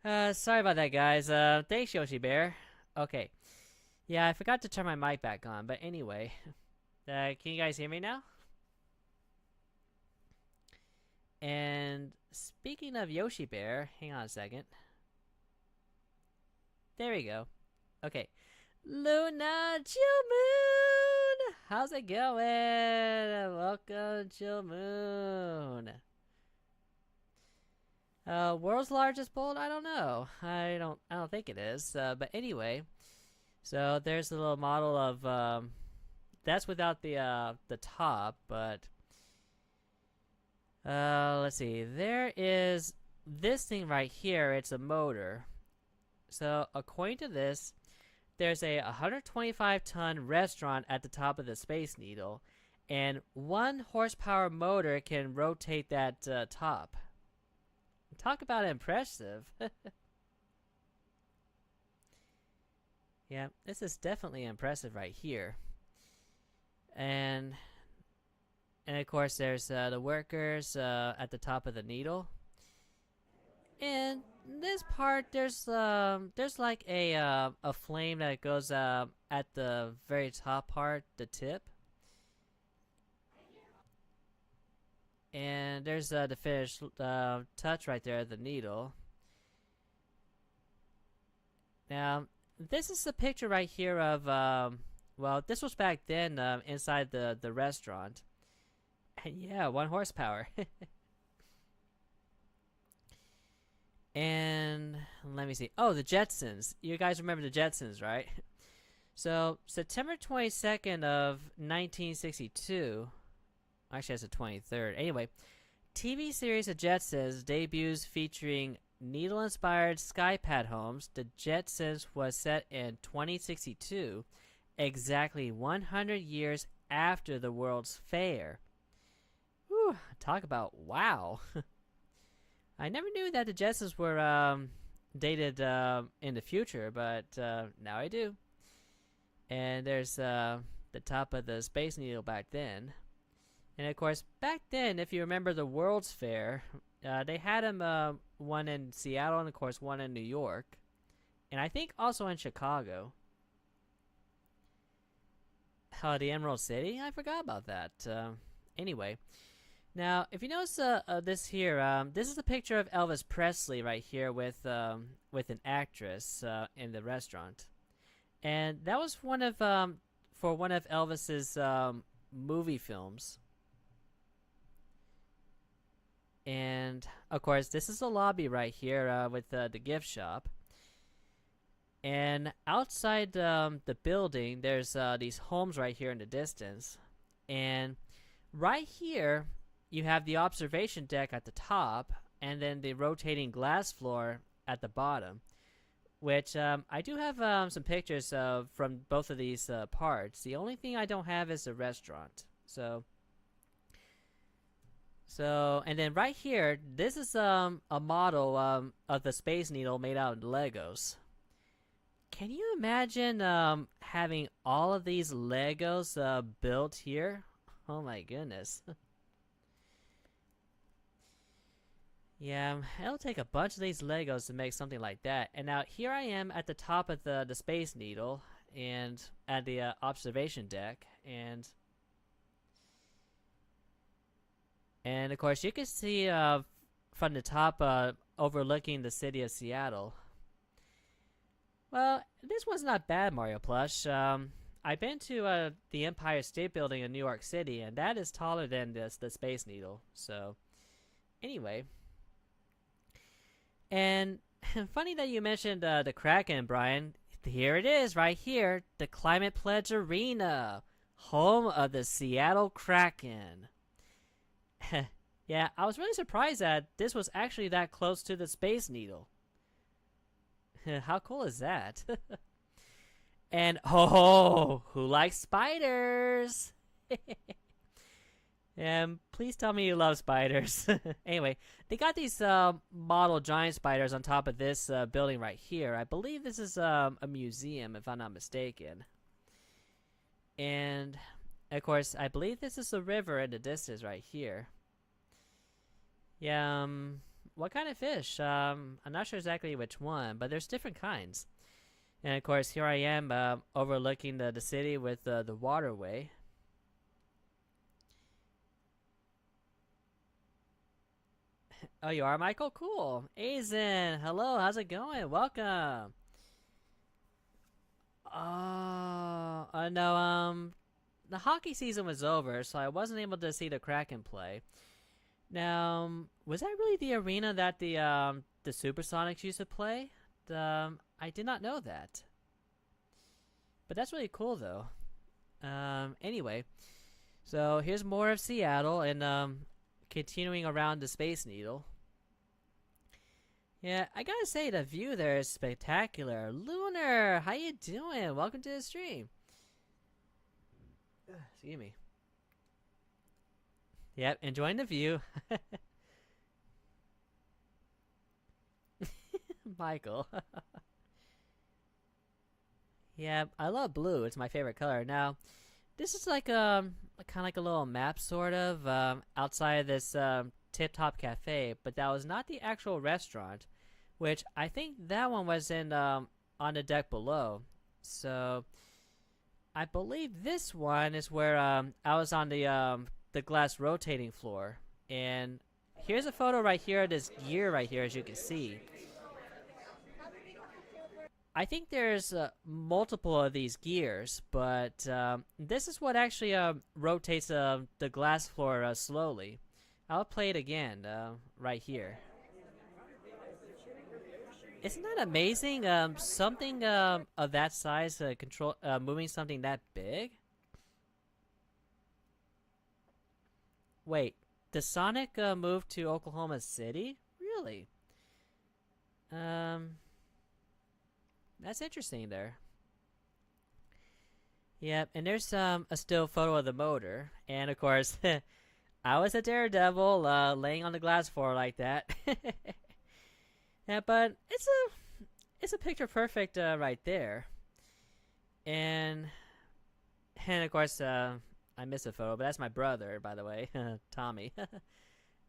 Sorry about that, guys. Thanks, Yoshi Bear. Okay. Yeah, I forgot to turn my mic back on, but anyway. Can you guys hear me now? And speaking of Yoshi Bear, hang on a second. There we go. Okay. Luna Chill Moon! How's it going? Welcome, Chill Moon. World's largest bolt? I don't know. I don't think it is. But anyway, so there's a little model of that's without the top, but let's see. There is this thing right here. It's a motor. So according to this, there's a 125-ton restaurant at the top of the Space Needle, and 1 horsepower motor can rotate that top. Talk about impressive. Yeah, this is definitely impressive right here. And and of course there's the workers at the top of the needle. In this part, there's like a flame that goes at the very top part, the tip, and there's the finished touch right there, the needle. Now, this is a picture right here of well, this was back then inside the restaurant, and yeah, 1 horsepower. And let me see. Oh, the Jetsons. You guys remember the Jetsons, right? So September 22nd of 1962. Actually, that's the 23rd. Anyway, TV series The Jetsons debuts featuring needle-inspired skypad homes. The Jetsons was set in 2062, exactly 100 years after the World's Fair. Whew, talk about wow. I never knew that the Jetsons were dated in the future, but now I do. And there's the top of the Space Needle back then. And of course, back then, if you remember the World's Fair, they had them one in Seattle and of course one in New York, and I think also in Chicago. The Emerald City? I forgot about that. Anyway, now if you notice this here, this is a picture of Elvis Presley right here with an actress in the restaurant, and that was one of for one of Elvis's movie films. And of course, this is the lobby right here with the gift shop. And outside the building, there's these homes right here in the distance. And right here, you have the observation deck at the top, and then the rotating glass floor at the bottom. Which I do have some pictures of from both of these parts. The only thing I don't have is the restaurant. So, and then right here, this is a model of the Space Needle made out of Legos. Can you imagine having all of these Legos built here? Oh my goodness. Yeah, it'll take a bunch of these Legos to make something like that. And now here I am at the top of the Space Needle and at the observation deck, and of course, you can see from the top overlooking the city of Seattle. Well, this one's not bad, Mario Plush. I've been to the Empire State Building in New York City, and that is taller than the Space Needle. So, anyway. And funny that you mentioned the Kraken, Brian. Here it is, right here. The Climate Pledge Arena. Home of the Seattle Kraken. Yeah, I was really surprised that this was actually that close to the Space Needle. How cool is that? And oh, who likes spiders? Please tell me you love spiders. Anyway, they got these model giant spiders on top of this building right here. I believe this is a museum, if I'm not mistaken. And of course, I believe this is the river in the distance right here. Yeah, what kind of fish? I'm not sure exactly which one, but there's different kinds. And of course, here I am overlooking the city with the waterway. Oh, you are Michael? Cool. Azen, hello, how's it going? Welcome. Oh, no, the hockey season was over, so I wasn't able to see the Kraken play. Now, was that really the arena that the Supersonics used to play? I did not know that. But that's really cool, though. Anyway, so here's more of Seattle, and continuing around the Space Needle. Yeah, I gotta say the view there is spectacular. Lunar, how you doing? Welcome to the stream. Excuse me. Yep, enjoying the view. Michael. Yeah, I love blue. It's my favorite color. Now, this is like kind of like a little map sort of outside of this Tip Top Cafe, but that was not the actual restaurant, which I think that one was in on the deck below. So I believe this one is where I was on the glass rotating floor, and here's a photo right here of this gear right here, as you can see. I think there's multiple of these gears, but this is what actually rotates the glass floor slowly. I'll play it again right here. Isn't that amazing? Something of that size control moving something that big? Wait, does Sonic move to Oklahoma City? Really? That's interesting there. Yep, and there's a still photo of the motor, and of course, I was a daredevil laying on the glass floor like that. Yeah, but it's a picture perfect right there, and of course I missed a photo, but that's my brother, by the way, Tommy.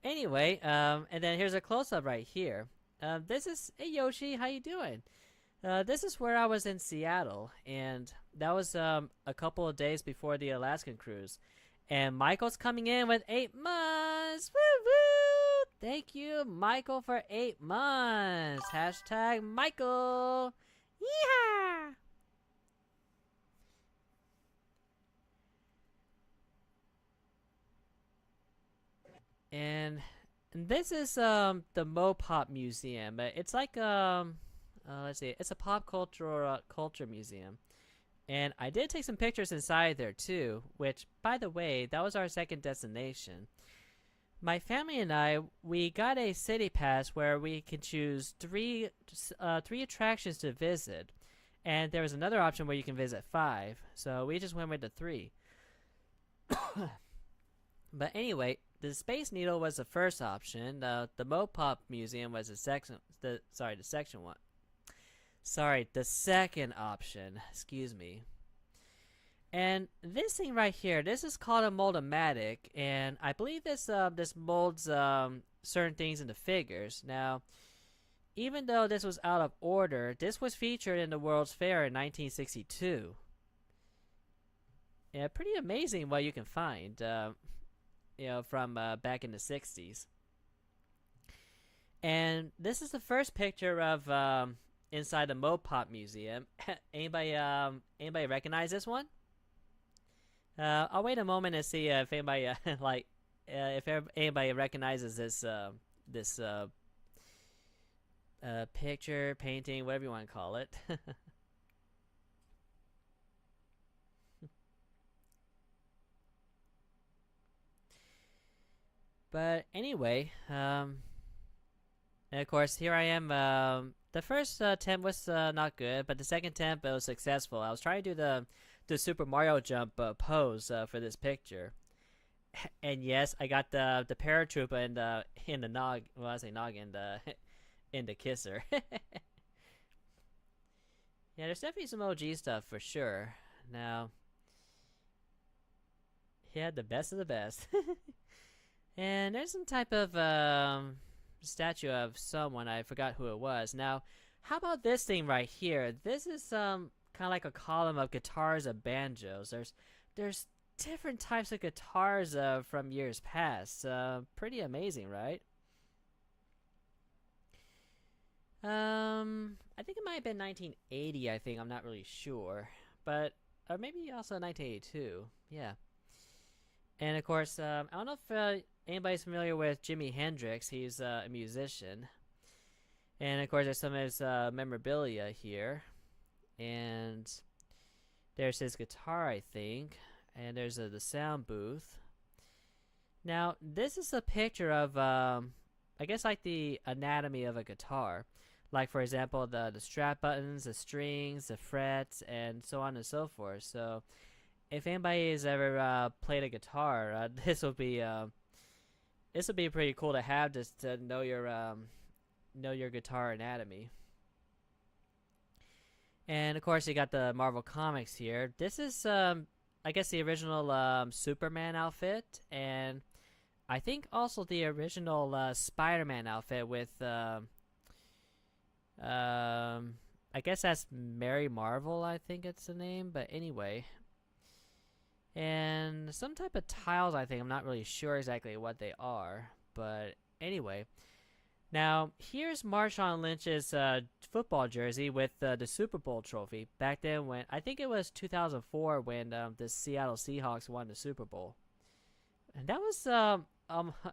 Anyway, and then here's a close up right here. This is hey Yoshi, how you doing? This is where I was in Seattle, and that was a couple of days before the Alaskan cruise. And Michael's coming in with 8 months! Woo woo! Thank you, Michael, for 8 months! Hashtag Michael! Yeehaw! And this is the Mopop Museum. It's like let's see, it's a pop culture museum, and I did take some pictures inside there too. Which, by the way, that was our second destination. My family and I, we got a city pass where we can choose three attractions to visit, and there was another option where you can visit 5. So we just went with the 3. But anyway, the Space Needle was the first option. The Mopop Museum was the second one. Sorry, the second option. Excuse me. And this thing right here, this is called a Moldomatic, and I believe this molds certain things into figures. Now, even though this was out of order, this was featured in the World's Fair in 1962. Yeah, pretty amazing what you can find, from back in the 60s. And this is the first picture of inside the Mopop Museum. Anybody recognize this one? I'll wait a moment and see if anybody if anybody recognizes this picture, painting, whatever you want to call it. But anyway, and of course here I am. The first attempt was not good, but the second attempt was successful. I was trying to do the Super Mario jump pose for this picture, and yes, I got the paratrooper in the nog. Well, I say noggin, in the kisser. Yeah, there's definitely some OG stuff for sure. Now, he had the best of the best. And there's some type of statue of someone. I forgot who it was. Now, how about this thing right here? This is kind of like a column of guitars and banjos. There's different types of guitars from years past. Pretty amazing, right? I think it might have been 1980. I think I'm not really sure, but or maybe also 1982. Yeah. And of course, I don't know if anybody's familiar with Jimi Hendrix. He's a musician, and of course, there's some of his memorabilia here, and there's his guitar, I think, and there's the sound booth. Now, this is a picture of, I guess, like the anatomy of a guitar. Like, for example, the strap buttons, the strings, the frets, and so on and so forth. So, if anybody has ever played a guitar, this will be pretty cool to have, just to know your guitar anatomy. And of course, you got the Marvel Comics here. This is, I guess, the original Superman outfit, and I think also the original Spider-Man outfit with, I guess that's Mary Marvel, I think it's the name, but anyway. And some type of tiles, I think. I'm not really sure exactly what they are, but anyway. Now, here's Marshawn Lynch's football jersey with the Super Bowl trophy. Back then, when I think it was 2004 when the Seattle Seahawks won the Super Bowl, and that was a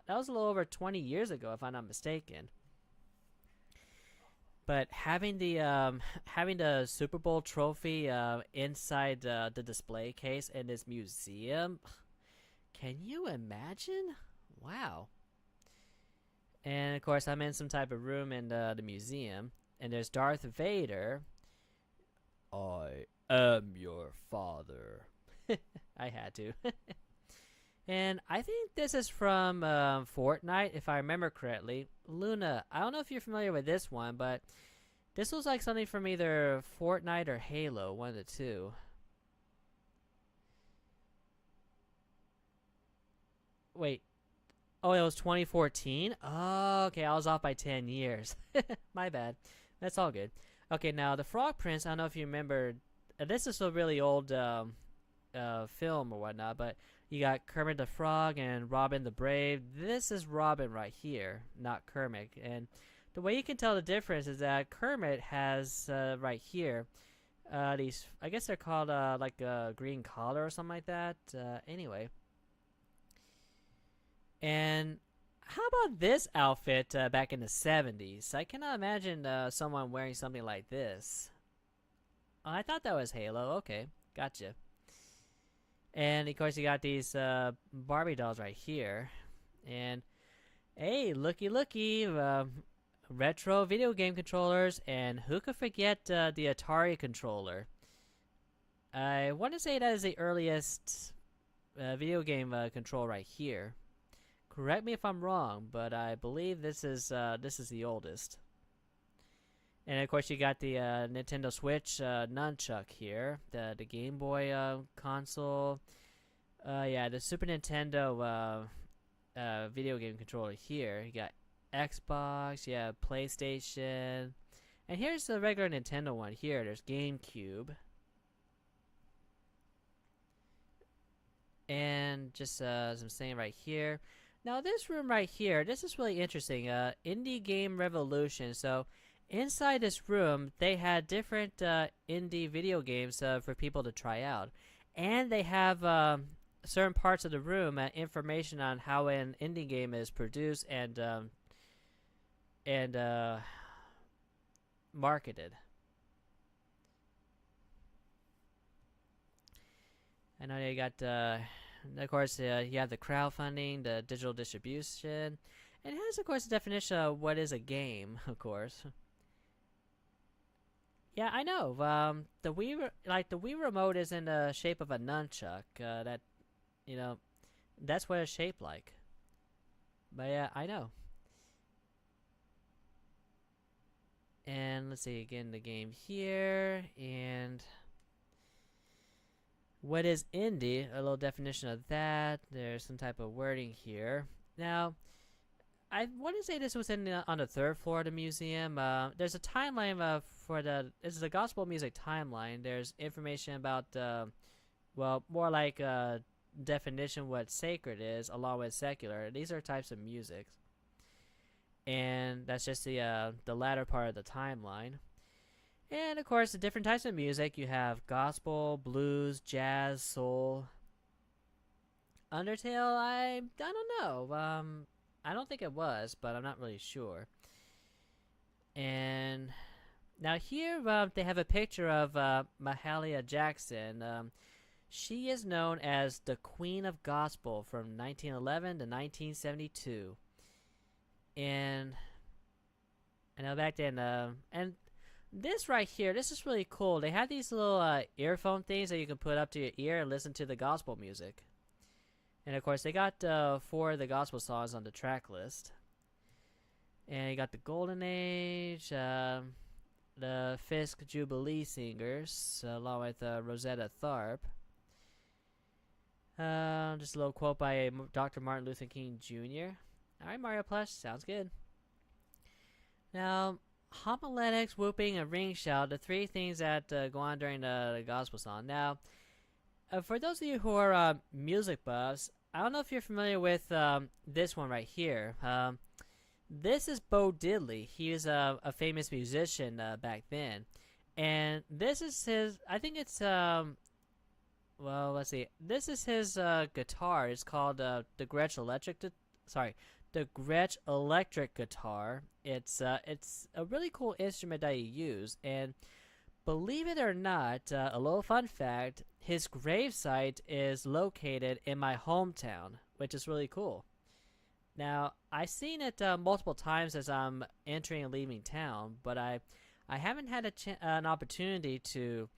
little over 20 years ago, if I'm not mistaken. But having the Super Bowl trophy inside the display case in this museum, can you imagine? Wow. And of course, I'm in some type of room in the museum, and there's Darth Vader. I am your father. I had to. And I think this is from Fortnite, if I remember correctly. Luna, I don't know if you're familiar with this one, but this was like something from either Fortnite or Halo, one of the two. Wait. Oh, it was 2014? Oh, okay, I was off by 10 years. My bad. That's all good. Okay, now the Frog Prince, I don't know if you remember. This is a really old film or whatnot, but you got Kermit the Frog and Robin the Brave. This is Robin right here, not Kermit. And the way you can tell the difference is that Kermit has right here these, I guess they're called like a green collar or something like that. Anyway. And how about this outfit back in the 70s? I cannot imagine someone wearing something like this. Oh, I thought that was Halo. Okay, gotcha. And of course, you got these Barbie dolls right here. And hey, looky, retro video game controllers. And who could forget the Atari controller? I want to say that is the earliest video game control right here. Correct me if I'm wrong, but I believe this is the oldest. And of course, you got the Nintendo Switch nunchuck here, the Game Boy console. Yeah, the Super Nintendo video game controller here. You got Xbox, yeah, PlayStation, and here's the regular Nintendo one. Here, there's GameCube, and just as I'm saying right here. Now this room right here, this is really interesting. Indie Game Revolution. So inside this room, they had different indie video games for people to try out, and they have certain parts of the room information on how an indie game is produced and marketed. I know you got. Of course, you have the crowdfunding, the digital distribution, and it has, of course, a definition of what is a game, of course. Yeah, I know. The Wii remote is in the shape of a nunchuck. That, that's what it's shaped like. But yeah, I know. And let's see again the game here, and what is indie? A little definition of that. There's some type of wording here. Now, I want to say this was in on the third floor of the museum. There's a timeline for the. This is a gospel music timeline. There's information about well, more like definition what sacred is, along with secular. These are types of music, and that's just the latter part of the timeline. And of course, the different types of music you have: gospel, blues, jazz, soul. Undertale, I don't know. I don't think it was, but I'm not really sure. And now here they have a picture of Mahalia Jackson. She is known as the Queen of Gospel from 1911 to 1972. And I know back then, and this right here, this is really cool. They have these little earphone things that you can put up to your ear and listen to the gospel music. And of course, they got 4 of the gospel songs on the track list. And you got the Golden Age, the Fisk Jubilee Singers, along with Rosetta Tharpe. Just a little quote by Dr. Martin Luther King Jr. Alright, Mario Plush, sounds good. Now, homiletics, whooping, and ring shout, the 3 things that go on during the gospel song. Now, for those of you who are music buffs, I don't know if you're familiar with this one right here. This is Bo Diddley. He is a famous musician back then. And this is his, I think it's, well, let's see. This is his guitar. It's called the Gretsch Electric, the Gretsch Electric Guitar. It's a really cool instrument that he used. And believe it or not, a little fun fact, his gravesite is located in my hometown, which is really cool. Now, I've seen it multiple times as I'm entering and leaving town, but I haven't had an opportunity to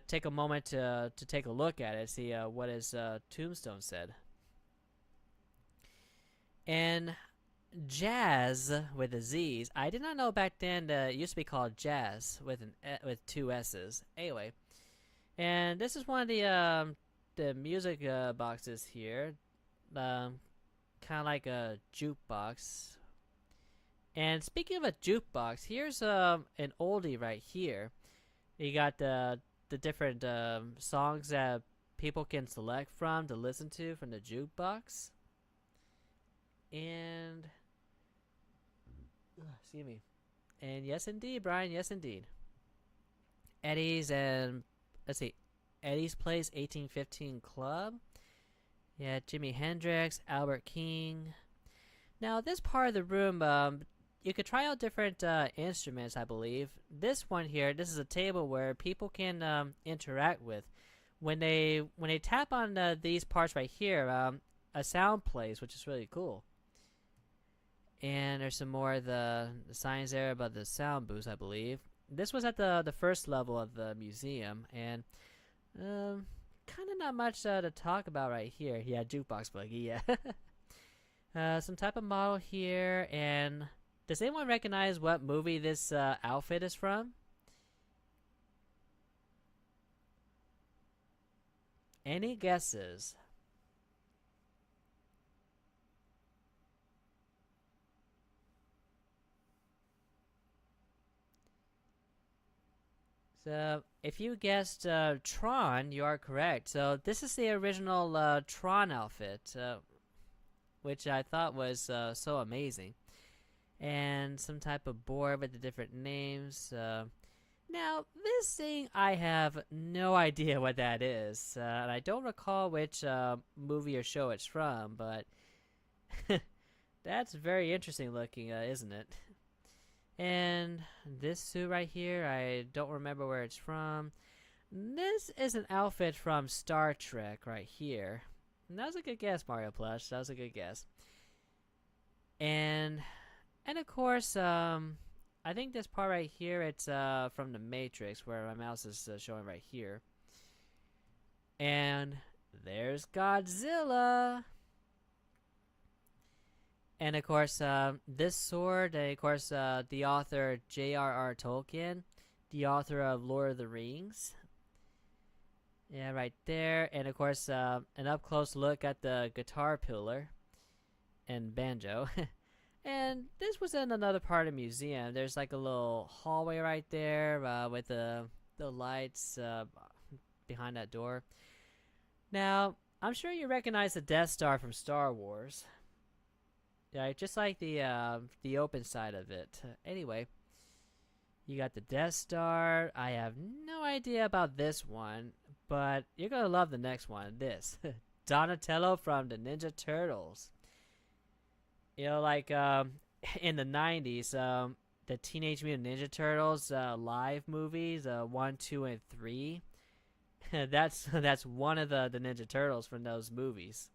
take a moment to take a look at it, see what his tombstone said. And Jazz with the Z's, I did not know back then that it used to be called Jazz with 2 S's. Anyway, and this is one of the music boxes here, kind of like a jukebox. And speaking of a jukebox, here's an oldie right here. You got the different songs that people can select from to listen to from the jukebox. And excuse me. And yes, indeed, Brian. Yes, indeed. Eddie's and let's see, Eddie's Place 1815 Club. Yeah, Jimi Hendrix, Albert King. Now, this part of the room, you could try out different instruments, I believe. This one here, this is a table where people can interact with. When they tap on these parts right here, a sound plays, which is really cool. And there's some more of the signs there about the sound booths, I believe. This was at the first level of the museum, and kind of not much to talk about right here. Yeah, jukebox buggy, yeah. Some type of model here, and does anyone recognize what movie this outfit is from? Any guesses? So, if you guessed Tron, you are correct. So, this is the original Tron outfit, which I thought was so amazing. And some type of board with the different names. Now, this thing, I have no idea what that is. And I don't recall which movie or show it's from, but that's very interesting looking, isn't it? And this suit right here, I don't remember where it's from. This is an outfit from Star Trek right here. And that was a good guess, Mario Plush. That was a good guess. And of course, I think this part right here, it's from The Matrix, where my mouse is showing right here. And there's Godzilla. And of course, this sword, of course, the author J.R.R. Tolkien, the author of Lord of the Rings. Yeah, right there. And of course, an up-close look at the guitar pillar. and banjo. And this was in another part of the museum. There's like a little hallway right there with the lights behind that door. Now, I'm sure you recognize the Death Star from Star Wars. Yeah, just like the open side of it. Anyway, you got the Death Star. I have no idea about this one, but you're gonna love the next one. This Donatello from the Ninja Turtles. You know, like in the '90s, the Teenage Mutant Ninja Turtles live movies, 1, 2, and 3. that's one of the Ninja Turtles from those movies.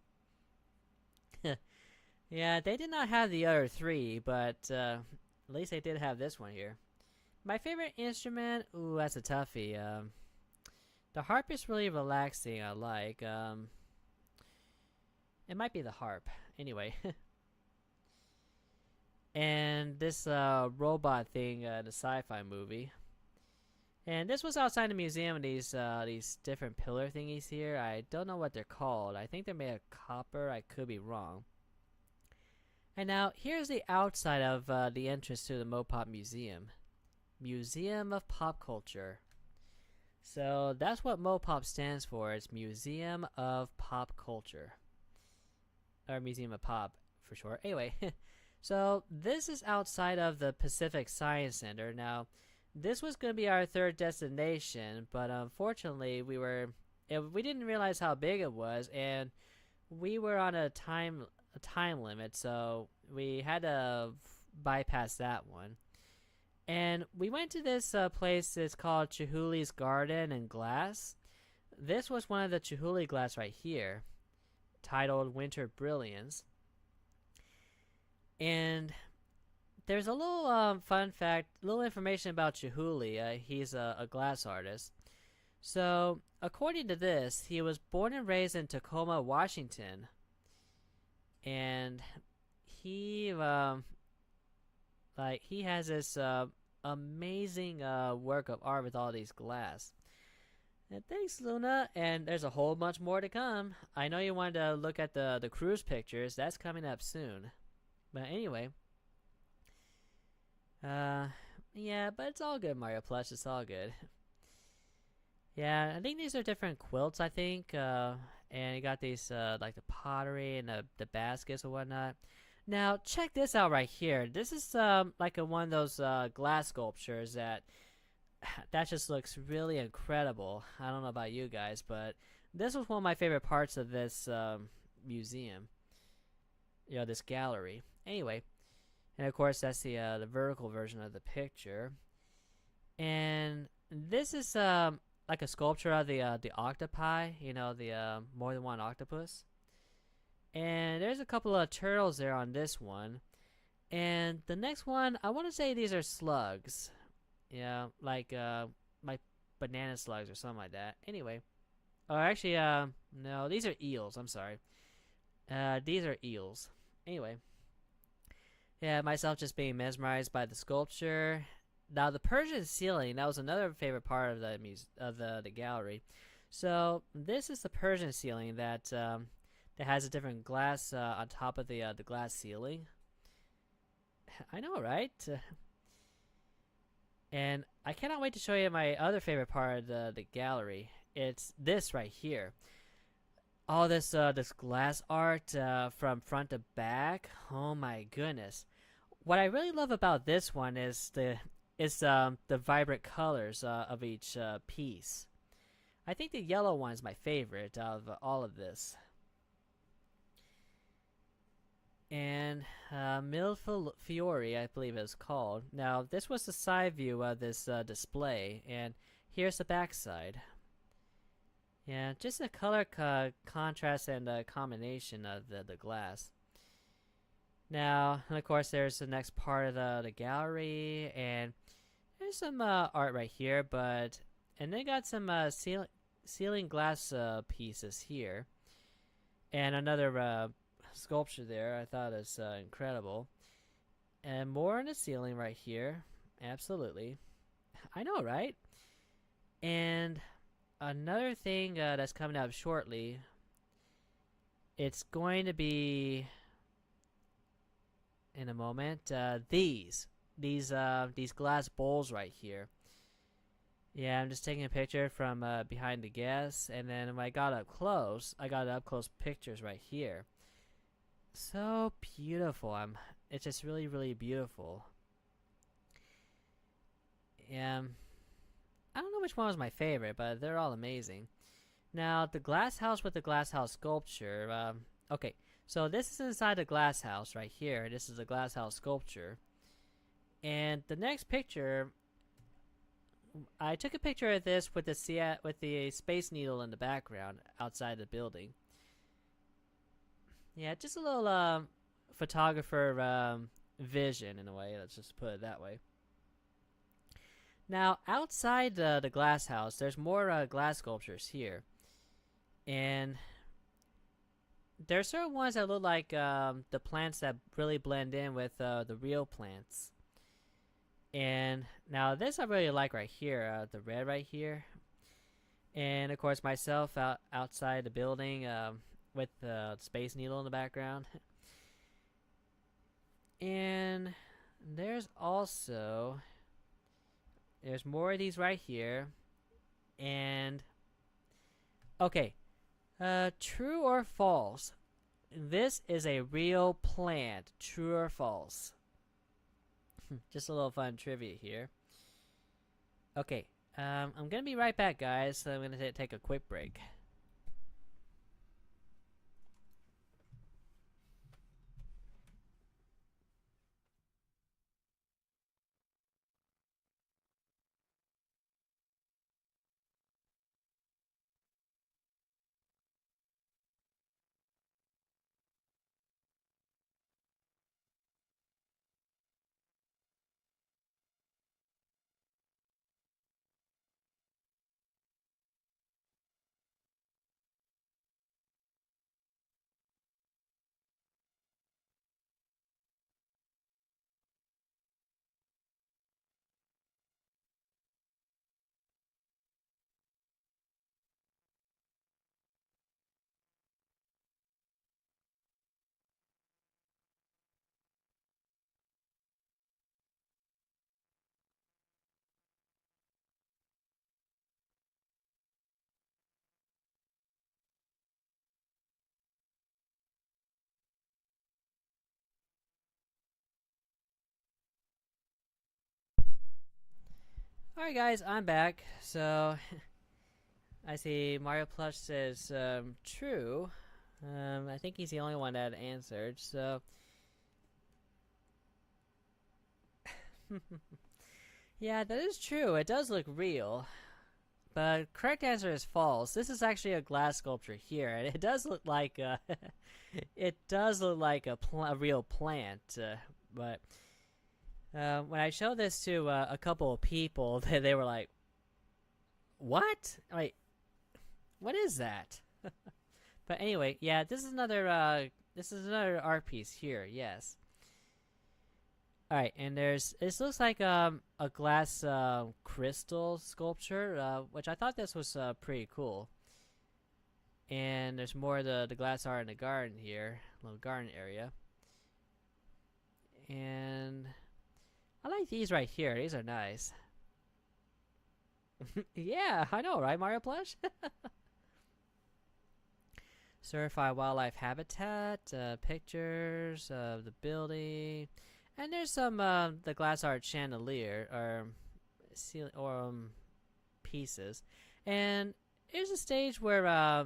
Yeah, they did not have the other three, but at least they did have this one here. My favorite instrument, ooh, that's a toughie. The harp is really relaxing. I like. It might be the harp. Anyway. And this robot thing, the sci-fi movie. And this was outside the museum. These different pillar thingies here. I don't know what they're called. I think they're made of copper. I could be wrong. And now here's the outside of the entrance to the Mopop Museum. Museum of Pop Culture. So that's what Mopop stands for. It's Museum of Pop Culture. Or Museum of Pop for short. Anyway. So this is outside of the Pacific Science Center. Now, this was going to be our third destination, but unfortunately, we didn't realize how big it was, and we were on a time limit, so we had to bypass that one. And we went to this place. It's called Chihuly's Garden and Glass. This was one of the Chihuly glass right here, titled Winter Brilliance. And there's a little fun fact, little information about Chihuly. He's a glass artist. So, according to this, he was born and raised in Tacoma, Washington. And he has this amazing work of art with all these glass. And thanks, Luna. And there's a whole bunch more to come. I know you wanted to look at the cruise pictures. That's coming up soon. But anyway, yeah, but it's all good, Mario Plush. It's all good. Yeah, I think these are different quilts. I think, and you got these like the pottery and the baskets and whatnot. Now check this out right here. This is like one of those glass sculptures that just looks really incredible. I don't know about you guys, but this was one of my favorite parts of this museum. You know, this gallery. Anyway, and of course that's the vertical version of the picture. And this is like a sculpture of the octopi. You know, the more than one octopus. And there's a couple of turtles there on this one. And the next one, I want to say these are slugs. Yeah, like banana slugs or something like that. Anyway, oh actually, no, these are eels. I'm sorry. These are eels. Anyway, yeah, myself just being mesmerized by the sculpture. Now the Persian ceiling, that was another favorite part of the gallery. So this is the Persian ceiling that has a different glass on top of the glass ceiling. I know, right? And I cannot wait to show you my other favorite part of the gallery. It's this right here. All this glass art from front to back. Oh my goodness! What I really love about this one is the vibrant colors of each piece. I think the yellow one is my favorite of all of this. And Millefiori, I believe it's called. Now, this was the side view of this display, and here's the back side. Yeah, just the color contrast and combination of the glass. Now, and of course, there's the next part of the gallery, and there's some art right here, and they got some ceiling glass pieces here, and another sculpture there. I thought it's incredible, and more on the ceiling right here. Absolutely, I know, right? And another thing that's coming up shortly, it's going to be in a moment. These glass bowls right here. Yeah, I'm just taking a picture from behind the guest, and then when I got up close, I got up close pictures right here. So beautiful. It's just really, really beautiful. I don't know which one was my favorite, but they're all amazing. Now, the glass house with the glass house sculpture. Okay, so this is inside the glass house right here. This is a glass house sculpture. And the next picture, I took a picture of this with the Space Needle in the background outside the building. Yeah, just a little photographer vision in a way. Let's just put it that way. Now, outside the glass house, there's more glass sculptures here. And there's certain ones that look like the plants that really blend in with the real plants. And now this I really like right here, the red right here. And of course myself outside the building with the Space Needle in the background. And there's more of these right here. And okay, true or false? This is a real plant. True or false? Just a little fun trivia here. Okay, I'm gonna be right back, guys. So I'm gonna take a quick break. Alright, guys, I'm back. So I see Mario Plush says true. I think he's the only one that answered. So yeah, that is true. It does look real. But correct answer is false. This is actually a glass sculpture here, and it does look like it does look like a real plant. But when I showed this to a couple of people, they were like, "What? Wait, what is that?" But anyway, yeah, this is another art piece here. Yes. All right, and this looks like a glass crystal sculpture, which I thought this was pretty cool. And there's more of the glass art in the garden here, little garden area. And I like these right here. These are nice. Yeah, I know, right, Mario Plush? Certified wildlife habitat, pictures of the building. And there's some the glass art chandelier or pieces, and here's a stage where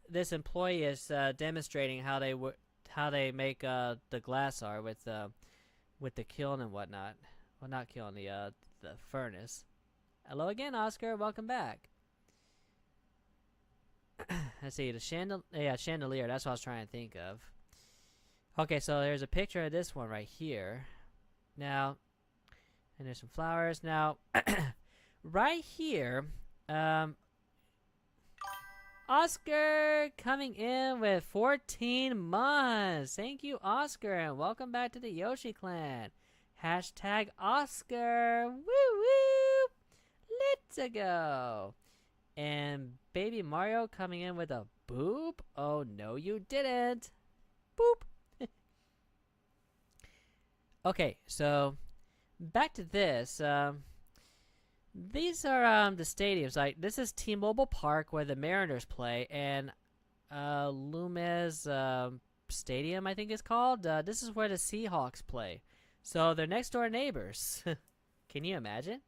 this employee is demonstrating how they make the glass art with the kiln and whatnot. Well, not kiln, the furnace. Hello again, Oscar. Welcome back. Let's see, the chandelier. That's what I was trying to think of. Okay, so there's a picture of this one right here. Now, and there's some flowers. Now, right here, Oscar coming in with 14 months. Thank you, Oscar, and welcome back to the Yoshi Clan. Hashtag Oscar. Woo woo. Let's go. And Baby Mario coming in with a boop. Oh, no, you didn't. Boop. Okay, so back to this. These are the stadiums. Like this is T-Mobile Park where the Mariners play, and Loomis Stadium, I think it's called. This is where the Seahawks play. So they're next door neighbors. Can you imagine?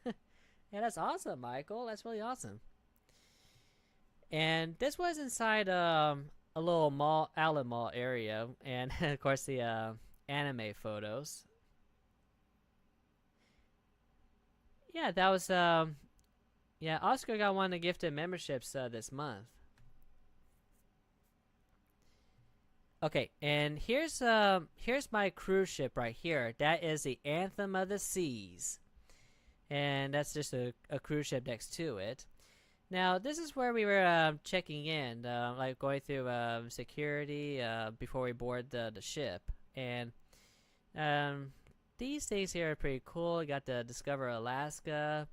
Yeah, that's awesome, Michael. That's really awesome. And this was inside a little mall, outlet mall area, and of course the anime photos. Yeah, that was yeah. Oscar got one of the gifted memberships this month. Okay, and here's my cruise ship right here. That is the Anthem of the Seas, and that's just a cruise ship next to it. Now, this is where we were checking in, like going through security before we board the ship. And um, these things here are pretty cool. You got the Discover Alaska.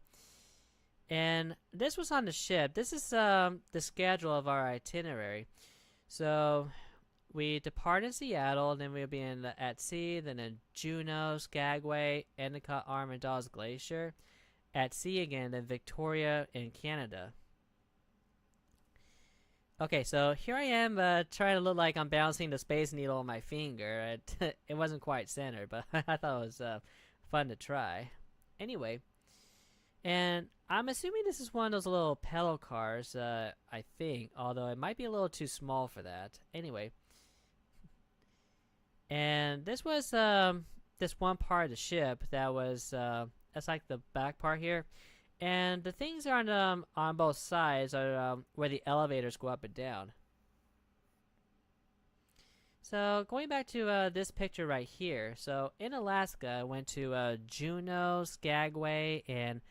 And this was on the ship. This is the schedule of our itinerary. So we depart in Seattle, then we'll be at sea, then in Juneau, Skagway, Endicott Arm, and Dawes Glacier. At sea again, then Victoria in Canada. Okay, so here I am trying to look like I'm bouncing the Space Needle on my finger. It wasn't quite centered, but I thought it was fun to try. Anyway, and I'm assuming this is one of those little pedal cars, I think, although it might be a little too small for that. Anyway, and this was this one part of the ship that was, that's like the back part here. And the things on both sides are where the elevators go up and down. So going back to this picture right here. So in Alaska, I went to Juneau, Skagway, and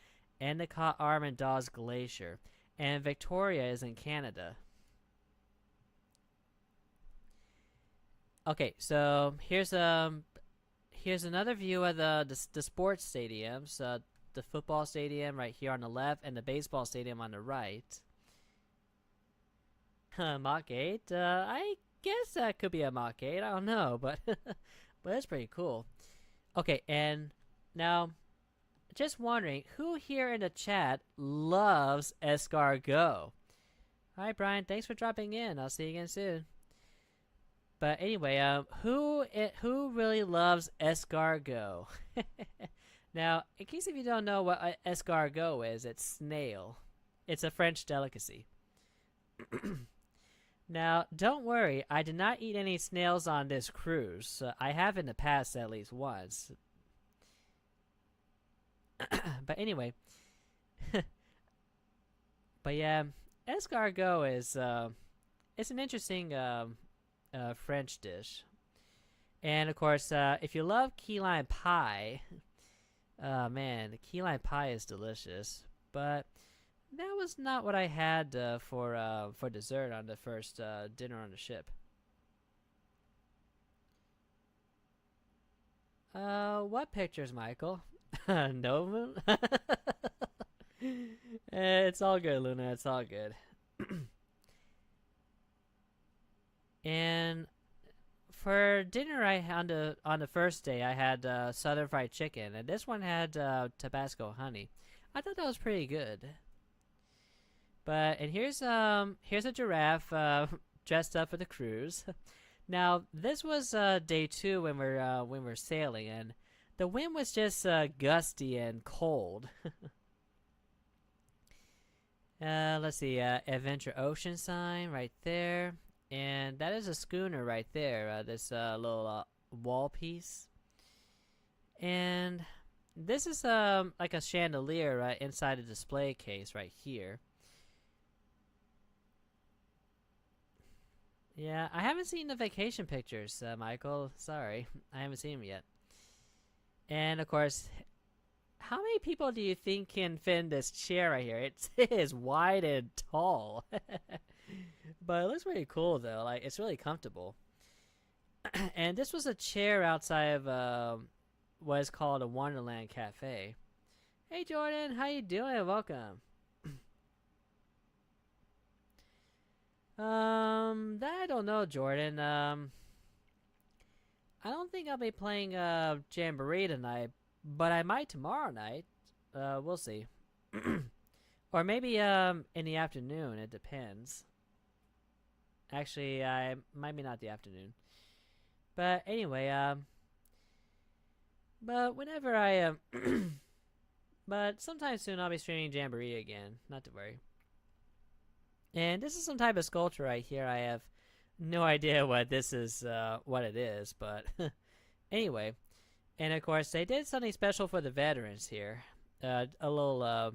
Endicott Arm and Dawes Glacier. And Victoria is in Canada. Okay, so here's another view of the sports stadiums. The football stadium right here on the left, and the baseball stadium on the right. Mach 8? I guess that could be a Mach 8. I don't know, but but it's pretty cool. Okay, and now, just wondering, who here in the chat loves escargot? Hi, Brian. Thanks for dropping in. I'll see you again soon. But anyway, who really loves escargot? Now, in case if you don't know what escargot is, it's snail. It's a French delicacy. Now, don't worry, I did not eat any snails on this cruise. I have in the past at least once. But anyway, but yeah, escargot is it's an interesting French dish. And of course, if you love key lime pie, man, the key lime pie is delicious. But that was not what I had for dessert on the first dinner on the ship. What pictures, Michael? No, it's all good, Luna. It's all good. And for dinner, on the first day, I had Southern Fried Chicken, and this one had Tabasco honey. I thought that was pretty good. And here's a giraffe dressed up for the cruise. Now this was day 2 when we're sailing, and the wind was just gusty and cold. Let's see, Adventure Ocean sign right there. And that is a schooner right there, this little wall piece. And this is like a chandelier inside a display case right here. Yeah, I haven't seen the vacation pictures, Michael. Sorry, I haven't seen them yet. And of course, how many people do you think can fit in this chair right here? It is wide and tall. But it looks pretty cool though. Like, it's really comfortable. And this was a chair outside of what is called a Wonderland Cafe. Hey Jordan, how you doing? Welcome. That I don't know, Jordan. I don't think I'll be playing Jamboree tonight, but I might tomorrow night. We'll see. Or maybe in the afternoon. It depends. Actually, I might be not the afternoon. But anyway, but whenever I but sometime soon I'll be streaming Jamboree again. Not to worry. And this is some type of sculpture right here. I have no idea what this is, what it is, but anyway. And of course, they did something special for the veterans here. A little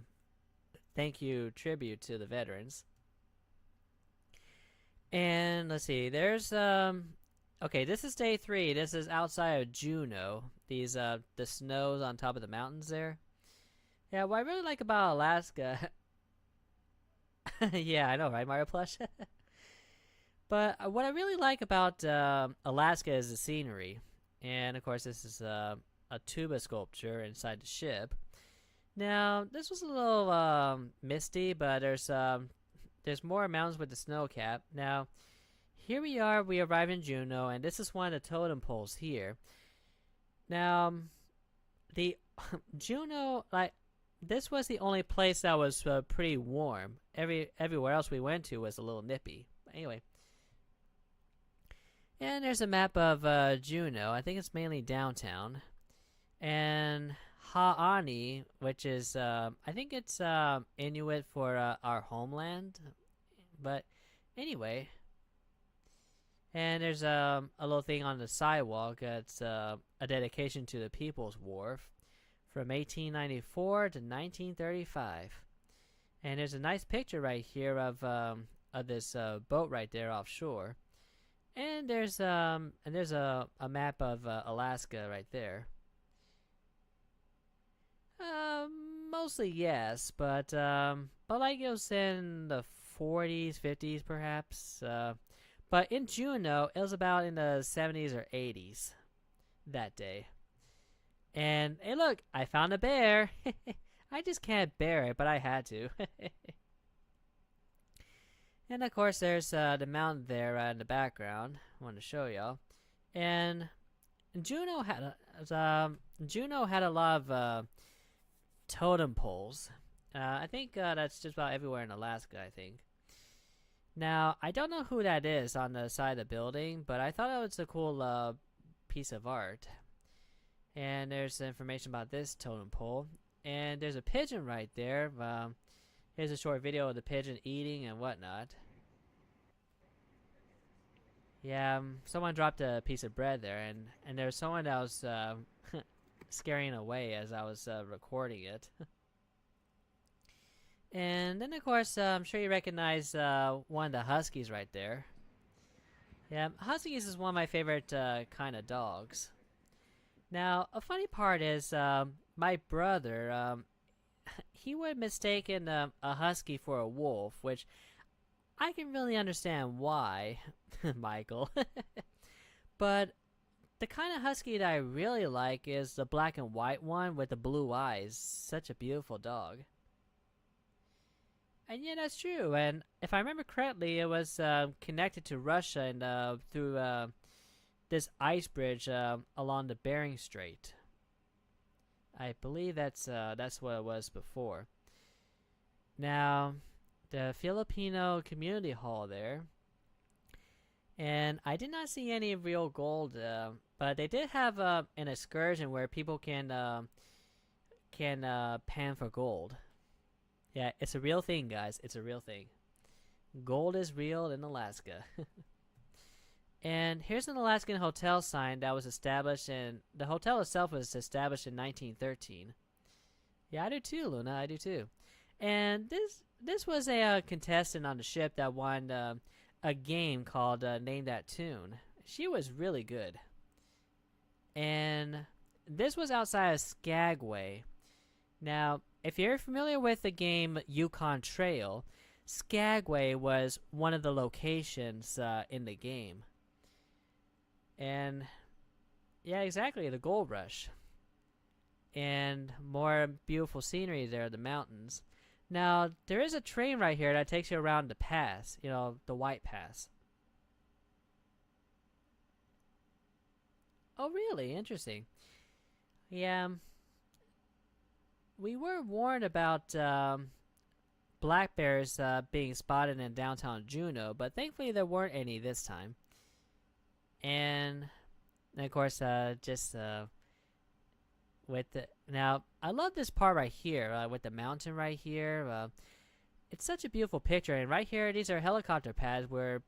thank you tribute to the veterans. And let's see, there's okay, this is day 3. This is outside of Juneau. These the snows on top of the mountains there. Yeah, what I really like about Alaska. Yeah, I know, right, Mario Plush? But what I really like about Alaska is the scenery. And of course, this is a tuba sculpture inside the ship. Now, this was a little misty, but there's more mountains with the snow cap. Now, here we are. We arrive in Juneau, and this is one of the totem poles here. Now, the Juneau, like, this was the only place that was pretty warm. Everywhere else we went to was a little nippy. But anyway. And there's a map of Juneau. I think it's mainly downtown. And Ha'ani, which is, I think it's Inuit for our homeland. But anyway. And there's a little thing on the sidewalk. It's a dedication to the People's War from 1894 to 1935. And there's a nice picture right here of this boat right there offshore. And there's a map of Alaska right there. Mostly yes, but like it was in the 40s, 50s perhaps. But in Juneau, it was about in the 70s or 80s that day. And hey, look, I found a bear. I just can't bear it, but I had to. And of course, there's the mountain there in the background. I wanted to show y'all. And Juneau had a lot of totem poles. I think that's just about everywhere in Alaska, I think. Now, I don't know who that is on the side of the building, but I thought it was a cool piece of art. And there's information about this totem pole. And there's a pigeon right there. Here's a short video of the pigeon eating and whatnot. Yeah, someone dropped a piece of bread there, and there was someone that was scaring away as I was recording it. And then, of course, I'm sure you recognize one of the Huskies right there. Yeah, Huskies is one of my favorite kind of dogs. Now, a funny part is my brother, he would have mistaken a husky for a wolf, which I can really understand why, Michael. But the kind of husky that I really like is the black and white one with the blue eyes. Such a beautiful dog. And yeah, that's true. And if I remember correctly, it was connected to Russia and through this ice bridge along the Bering Strait. I believe that's what it was before. Now, the Filipino Community Hall there, and I did not see any real gold, but they did have an excursion where people can pan for gold. Yeah, it's a real thing, guys. It's a real thing. Gold is real in Alaska. And here's an Alaskan hotel sign that was established in... The hotel itself was established in 1913. Yeah, I do too, Luna. I do too. And this was a contestant on the ship that won a game called Name That Tune. She was really good. And this was outside of Skagway. Now, if you're familiar with the game Yukon Trail, Skagway was one of the locations in the game. And yeah, exactly, the gold rush. And more beautiful scenery there, the mountains. Now, there is a train right here that takes you around the pass, the White Pass. Oh, really? Interesting. Yeah, we were warned about black bears being spotted in downtown Juneau, but thankfully there weren't any this time. And of course, just with the now, I love this part right here with the mountain right here. It's such a beautiful picture, and right here, these are helicopter pads where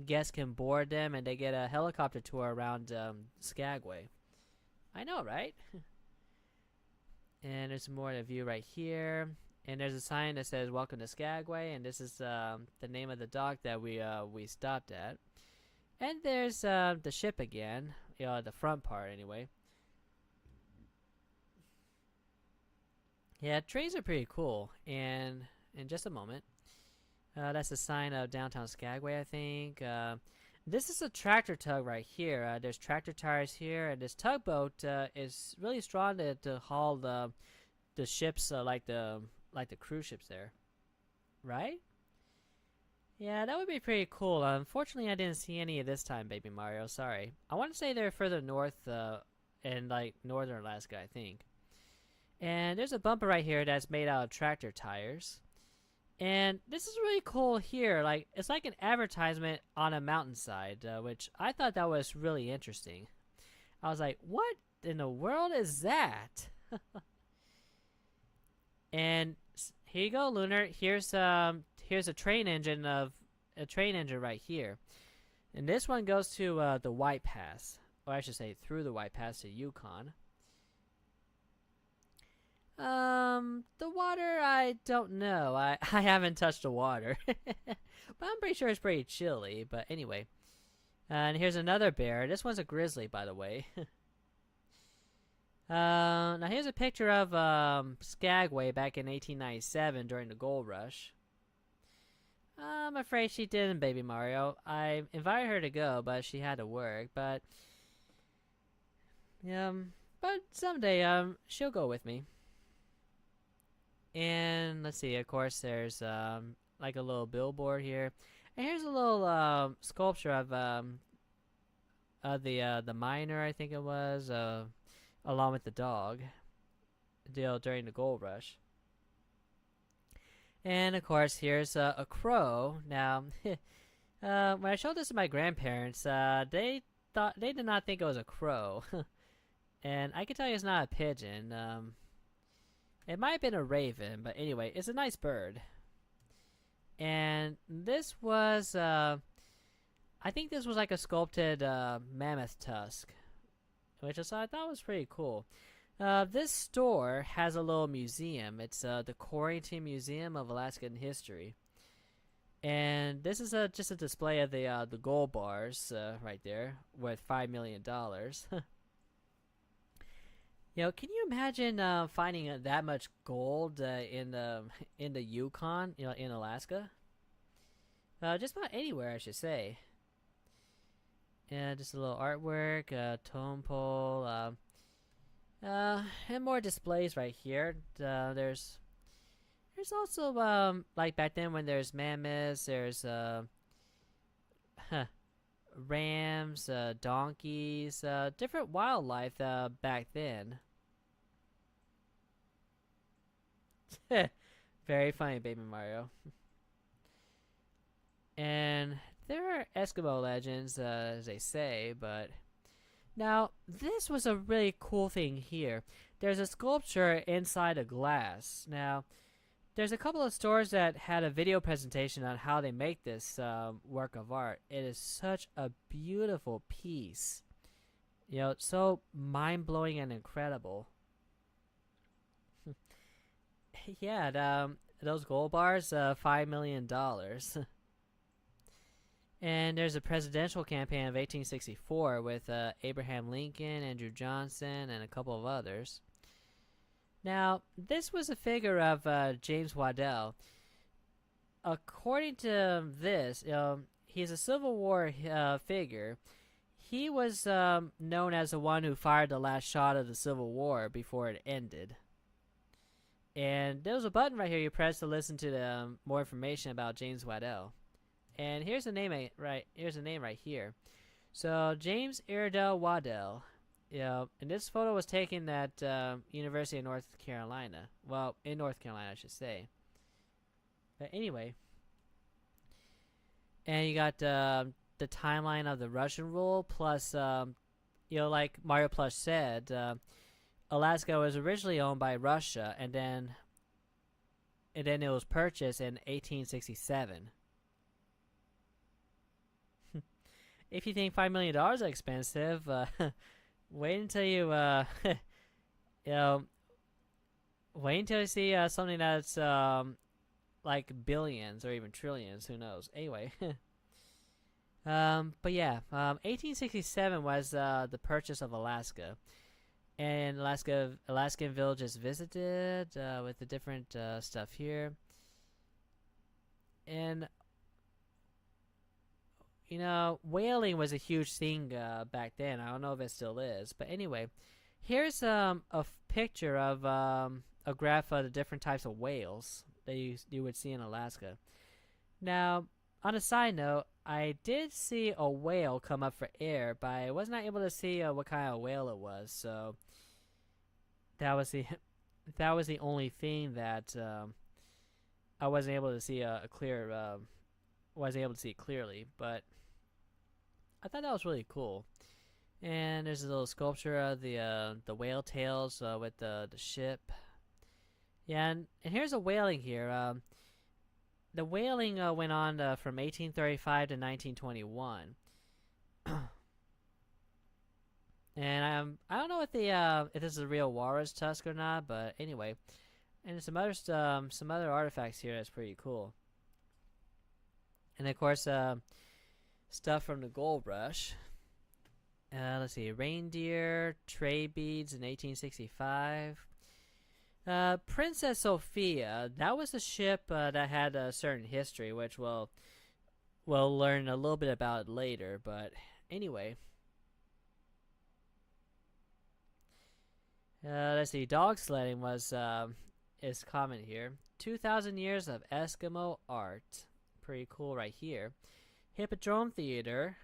guests can board them, and they get a helicopter tour around Skagway. I know, right? And there's more of the view right here. And there's a sign that says "Welcome to Skagway," and this is the name of the dock that we stopped at. And there's the ship again, the front part anyway. Yeah, trains are pretty cool. And in just a moment, that's a sign of downtown Skagway, I think. This is a tractor tug right here. There's tractor tires here, and this tugboat is really strong to haul the ships like the cruise ships there, right? Yeah, that would be pretty cool. Unfortunately, I didn't see any of this time, Baby Mario. Sorry. I want to say they're further north, in like northern Alaska, I think. And there's a bumper right here that's made out of tractor tires. And this is really cool here. Like it's like an advertisement on a mountainside, which I thought that was really interesting. I was like, "What in the world is that?" And here you go, Lunar. Here's a train engine right here, and this one goes to the White Pass, or I should say through the White Pass to Yukon. The water, I don't know. I haven't touched the water, but I'm pretty sure it's pretty chilly. But anyway, and here's another bear. This one's a grizzly, by the way. Now here's a picture of Skagway back in 1897 during the gold rush. I'm afraid she didn't, Baby Mario. I invited her to go, but she had to work. But someday she'll go with me. And let's see. Of course, there's like a little billboard here, and here's a little sculpture of the miner, I think it was, along with the dog, deal during the gold rush. And of course, here's a crow. Now, when I showed this to my grandparents, they did not think it was a crow, and I can tell you it's not a pigeon. It might have been a raven, but anyway, it's a nice bird. And this was, I think this was like a sculpted mammoth tusk, which I thought was pretty cool. This store has a little museum. It's the Corrington Museum of Alaskan History. And this is just a display of the gold bars right there worth $5 million. Can you imagine finding that much gold in the Yukon, in Alaska? Just about anywhere, I should say. Yeah, just a little artwork, tone pole, and more displays right here. There's also like back then when there's mammoths, there's rams, donkeys, different wildlife back then. Very funny, Baby Mario. And there are Eskimo legends, as they say, but now this was a really cool thing here. There's a sculpture inside a glass. Now, there's a couple of stores that had a video presentation on how they make this work of art. It is such a beautiful piece. So mind-blowing and incredible. Yeah, those gold bars, $5 million. And there's a presidential campaign of 1864 with Abraham Lincoln, Andrew Johnson, and a couple of others. Now, this was a figure of James Waddell. According to this, he's a Civil War figure. He was known as the one who fired the last shot of the Civil War before it ended. And there's a button right here you press to listen to the more information about James Waddell. And here's the name right here. So James Iredell Waddell. Yeah, and this photo was taken at University of North Carolina. Well, in North Carolina, I should say. But anyway, and you got the timeline of the Russian rule, plus, like Mario Plush said, Alaska was originally owned by Russia, and then it was purchased in 1867. If you think $5 million is expensive, wait until you you know wait until you see something that's like billions or even trillions. Who knows? Anyway, but yeah, 1867 was the purchase of Alaska, and Alaskan villages visited with the different stuff here, and whaling was a huge thing back then. I don't know if it still is, but anyway, here's a picture of a graph of the different types of whales that you would see in Alaska. Now, on a side note, I did see a whale come up for air, but I was not able to see what kind of whale it was. So that was the that was the only thing that I wasn't able to see wasn't able to see clearly, but I thought that was really cool. And there's a little sculpture of the whale tails with the ship. Yeah, and here's a whaling here. The whaling went on from 1835 to 1921. And I don't know if this is a real walrus tusk or not, but anyway, and some other artifacts here that's pretty cool. And of course, stuff from the gold rush. Let's see, reindeer trade beads in 1865. Princess Sophia, that was a ship that had a certain history, which we'll learn a little bit about later. But anyway, let's see, dog sledding is common here. 2,000 years of Eskimo art, pretty cool right here. Hippodrome Theater,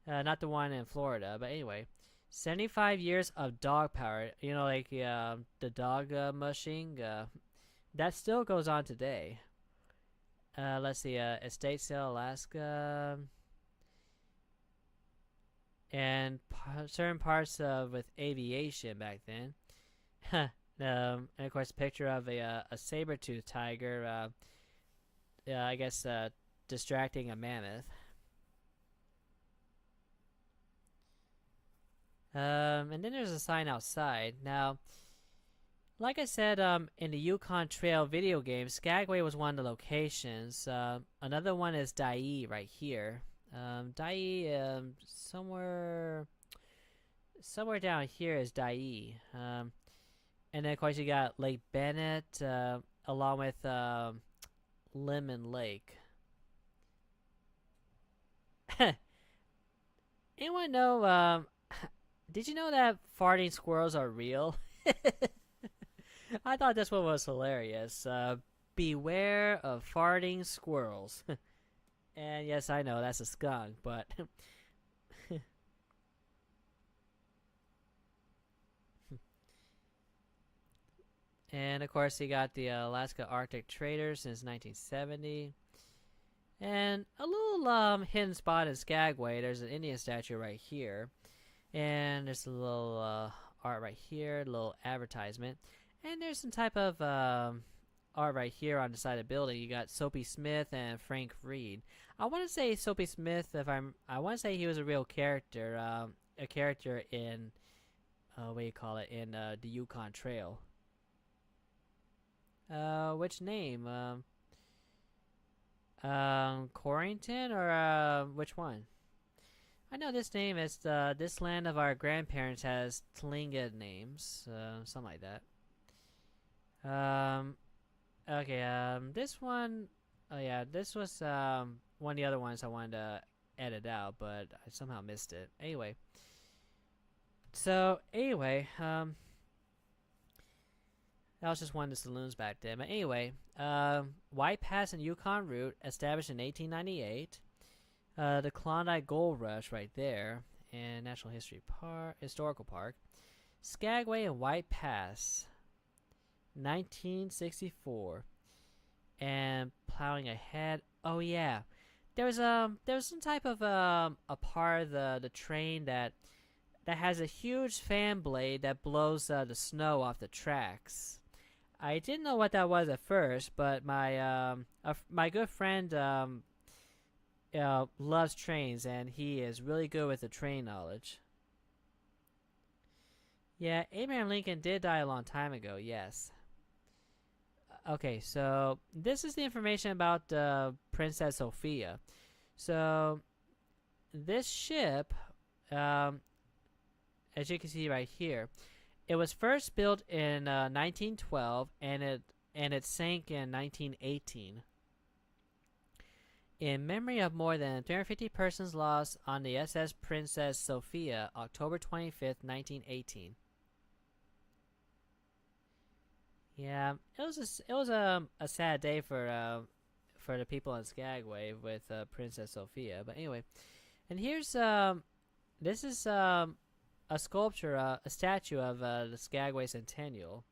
not the one in Florida, but anyway. 75 years of dog power. Like the dog mushing. That still goes on today. Let's see. Estatesville, Alaska. And certain parts with aviation back then. And of course, a picture of a saber-toothed tiger. I guess distracting a mammoth. And then there's a sign outside. Now, like I said, in the Yukon Trail video game, Skagway was one of the locations. Another one is Dyea right here. Dyea, somewhere down here is Dyea. And then of course you got Lake Bennett, along with Lemon Lake. Anyone know? Did you know that farting squirrels are real? I thought this one was hilarious. Beware of farting squirrels. And yes, I know that's a skunk, but and of course you got the Alaska Arctic Trader since 1970. And a little hidden spot in Skagway. There's an Indian statue right here. And there's a little art right here, a little advertisement. And there's some type of art right here on the side of the building. You got Soapy Smith and Frank Reed. I want to say Soapy Smith, I want to say he was a real character, a character in, what do you call it, in the Yukon Trail. Which name? Corrington or which one? I know this name is this land of our grandparents has Tlingit names, something like that. Okay, this one, oh yeah, this was one of the other ones I wanted to edit out, but I somehow missed it. Anyway, that was just one of the saloons back then. But anyway, White Pass and Yukon Route established in 1898. The Klondike Gold Rush right there, and Natural History Park, Historical Park, Skagway and White Pass, 1964, and Plowing Ahead. Oh yeah, there was some type of a part of the train that has a huge fan blade that blows the snow off the tracks. I didn't know what that was at first, but my good friend loves trains, and he is really good with the train knowledge. Yeah, Abraham Lincoln did die a long time ago, yes. Okay, so this is the information about Princess Sophia. So this ship, um, as you can see right here, it was first built in 1912, and it sank in 1918. In memory of more than 350 persons lost on the SS Princess Sophia, October 25th, 1918. Yeah, it was a sad day for the people in Skagway with Princess Sophia. But anyway, and here's this is a sculpture, a statue of the Skagway Centennial.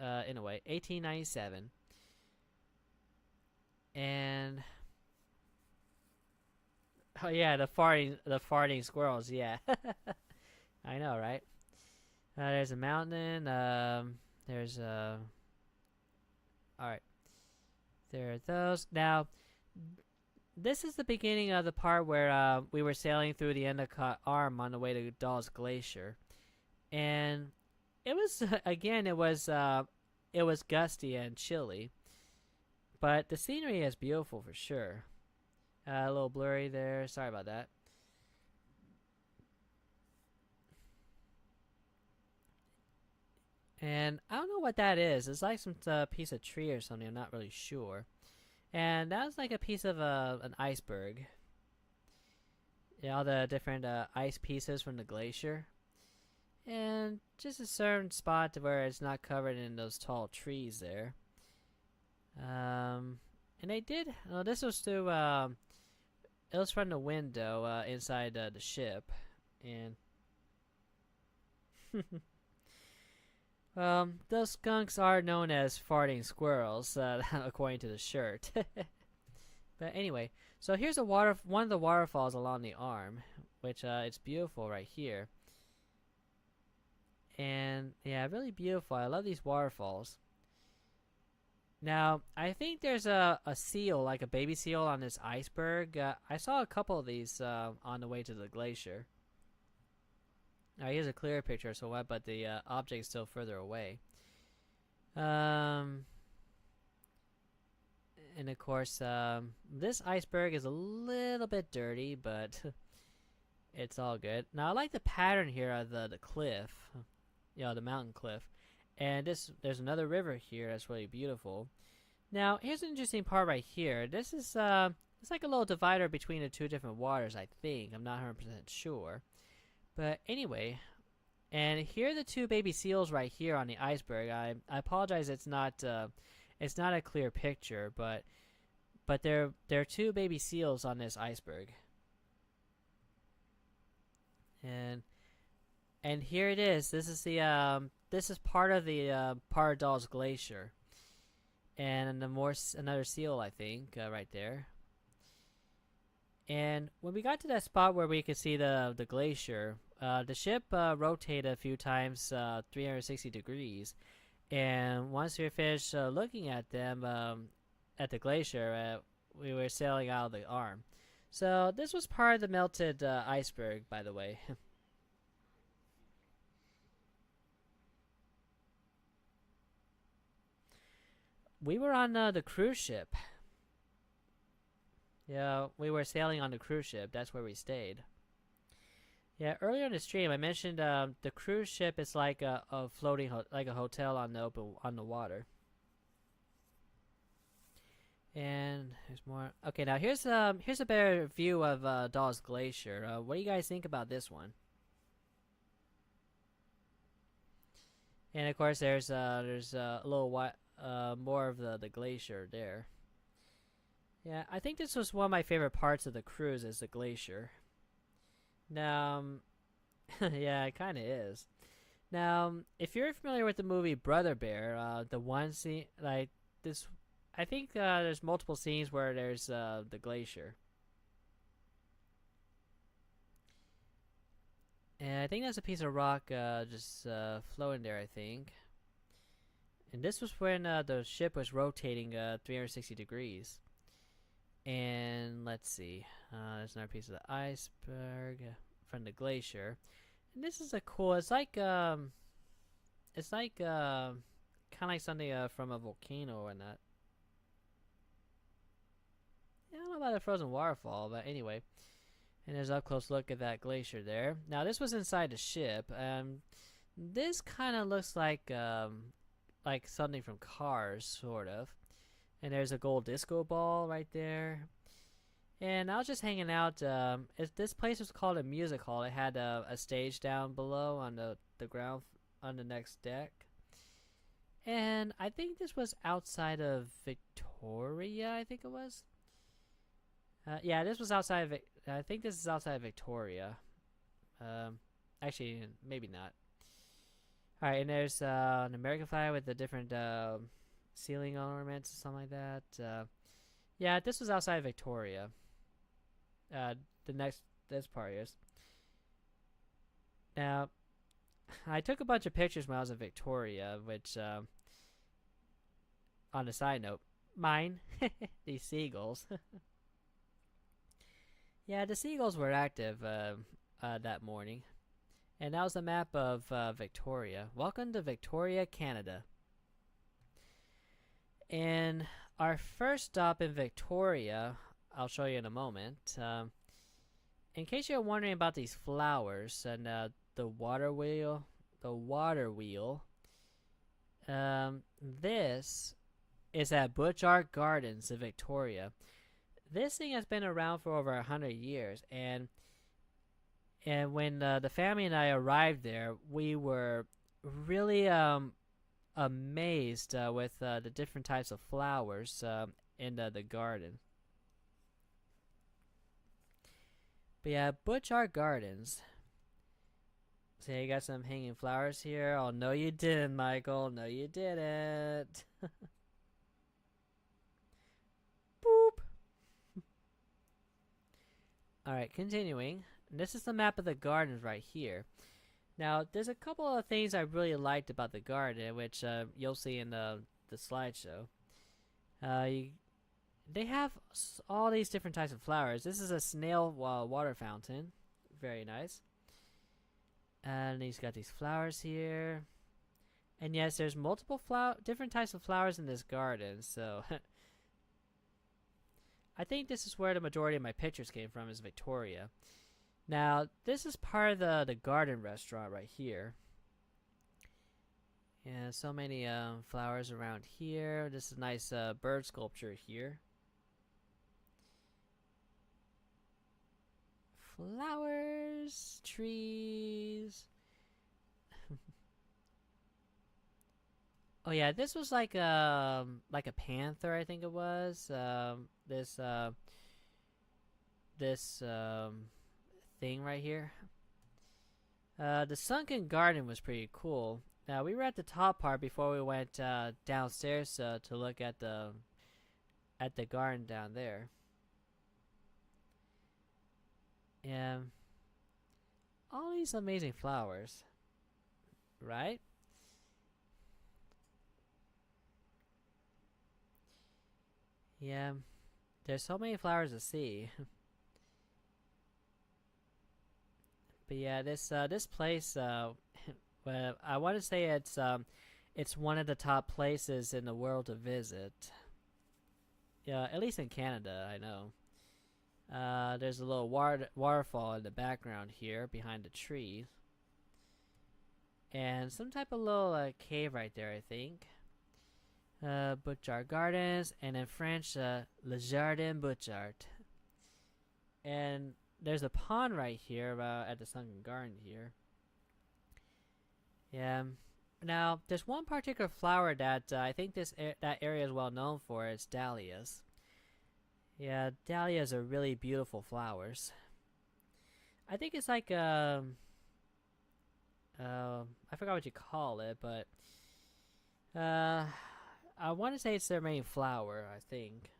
In a way, 1897, and oh yeah, the farting squirrels. Yeah, I know, right? There's a mountain. There's all right. There are those. Now, this is the beginning of the part where we were sailing through the Endicott Arm on the way to Dawes Glacier, and it was again it was gusty and chilly, but the scenery is beautiful for sure. A little blurry there. Sorry about that. And I don't know what that is. It's like some piece of tree or something. I'm not really sure. And that was like a piece of an iceberg. Yeah, all the different ice pieces from the glacier. And just a certain spot where it's not covered in those tall trees there. And they did. Oh, this was through. It was from the window inside the ship, and those skunks are known as farting squirrels, according to the shirt. But anyway, so here's one of the waterfalls along the arm, which it's beautiful right here. And yeah, really beautiful. I love these waterfalls. Now, I think there's a seal, like a baby seal on this iceberg. I saw a couple of these on the way to the glacier. Now, here's a clearer picture, so what, but the object's still further away. And of course, this iceberg is a little bit dirty, but it's all good. Now, I like the pattern here of the cliff, the mountain cliff. And there's another river here that's really beautiful. Now, here's an interesting part right here. This is it's like a little divider between the two different waters, I think. I'm not 100% sure. But anyway, and here are the two baby seals right here on the iceberg. I apologize, it's not a clear picture, but there are two baby seals on this iceberg. And here it is. This is the this is part of the Dawes Glacier, and another seal, I think, right there. And when we got to that spot where we could see the glacier, the ship rotated a few times, 360 degrees, and once we were finished looking at them at the glacier, we were sailing out of the arm. So this was part of the melted iceberg, by the way. We were on the cruise ship. Yeah, we were sailing on the cruise ship. That's where we stayed. Yeah, earlier in the stream I mentioned the cruise ship is like a floating like a hotel on the water. And there's more. Okay, now here's a better view of Dawes Glacier. What do you guys think about this one? And of course, there's a little more of the glacier there. Yeah, I think this was one of my favorite parts of the cruise is the glacier. Now, yeah, it kind of is. Now, if you're familiar with the movie Brother Bear, the one scene like this, I think there's multiple scenes where there's the glacier, and I think that's a piece of rock just floating there. I think, and this was when the ship was rotating 360 degrees. And let's see, there's another piece of the iceberg from the glacier. And this is a cool. It's like kind of like something from a volcano or not. Yeah, I don't know about a frozen waterfall, but anyway. And there's an up close look at that glacier there. Now this was inside the ship. This kind of looks like something from Cars, sort of. And there's a gold disco ball right there. And I was just hanging out. This place was called a music hall. It had a stage down below on the ground on the next deck. And I think this was outside of Victoria, I think it was. Yeah, this was outside of I think this is outside of Victoria. Actually, maybe not. Alright, and there's an American flag with the different ceiling ornaments or something like that. Yeah, this was outside of Victoria. This part is. Now, I took a bunch of pictures when I was in Victoria, which, on a side note, mine, these seagulls. Yeah, the seagulls were active that morning. And that was the map of Victoria. Welcome to Victoria, Canada. And our first stop in Victoria, I'll show you in a moment. In case you're wondering about these flowers and the water wheel, this is at Butchart Gardens in Victoria. This thing has been around for over 100 years, and when the family and I arrived there, we were really amazed with the different types of flowers in the garden. But yeah, Butchart Gardens. So you got some hanging flowers here. Oh, no you didn't, Michael. No you didn't. Boop. Alright, continuing. This is the map of the gardens right here. Now, there's a couple of things I really liked about the garden, which you'll see in the slideshow. They have all these different types of flowers. This is a snail water fountain. Very nice. And he's got these flowers here. And yes, there's multiple different types of flowers in this garden, so... I think this is where the majority of my pictures came from, is Victoria. Now, this is part of the garden restaurant right here. Yeah, so many flowers around here. This is a nice bird sculpture here. Flowers, trees. Oh yeah, this was like a panther, I think it was. This thing right here. The sunken garden was pretty cool. Now we were at the top part before we went downstairs to look at the garden down there. Yeah, all these amazing flowers, right? Yeah, there's so many flowers to see. But yeah, this place, well, I want to say it's one of the top places in the world to visit. Yeah, at least in Canada, I know. There's a little waterfall in the background here behind the tree, and some type of little cave right there, I think. Butchart Gardens, and in French, Le Jardin Butchart. And there's a pond right here at the sunken garden here. Yeah. Now, there's one particular flower that I think that area is well known for. It's dahlias. Yeah, dahlias are really beautiful flowers. I think it's like I forgot what you call it, but uh, I want to say it's their main flower. I think,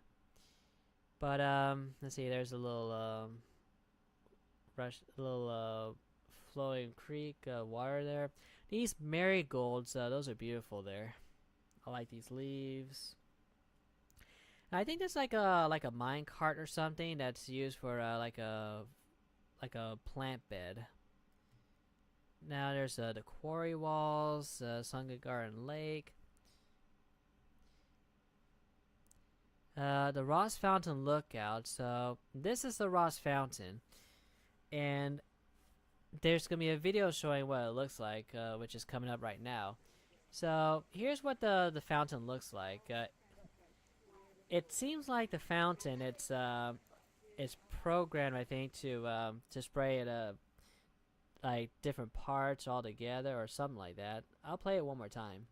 but let's see. There's a little flowing creek water there. These marigolds, those are beautiful there. I like these leaves. And I think there's like a mine cart or something that's used for like a plant bed. Now there's the quarry walls, Sunga Garden Lake. The Ross Fountain Lookout. So this is the Ross Fountain, and there's gonna be a video showing what it looks like, which is coming up right now. So here's what the fountain looks like. It seems like the fountain it's programmed, I think, to spray it like different parts all together or something like that. I'll play it one more time.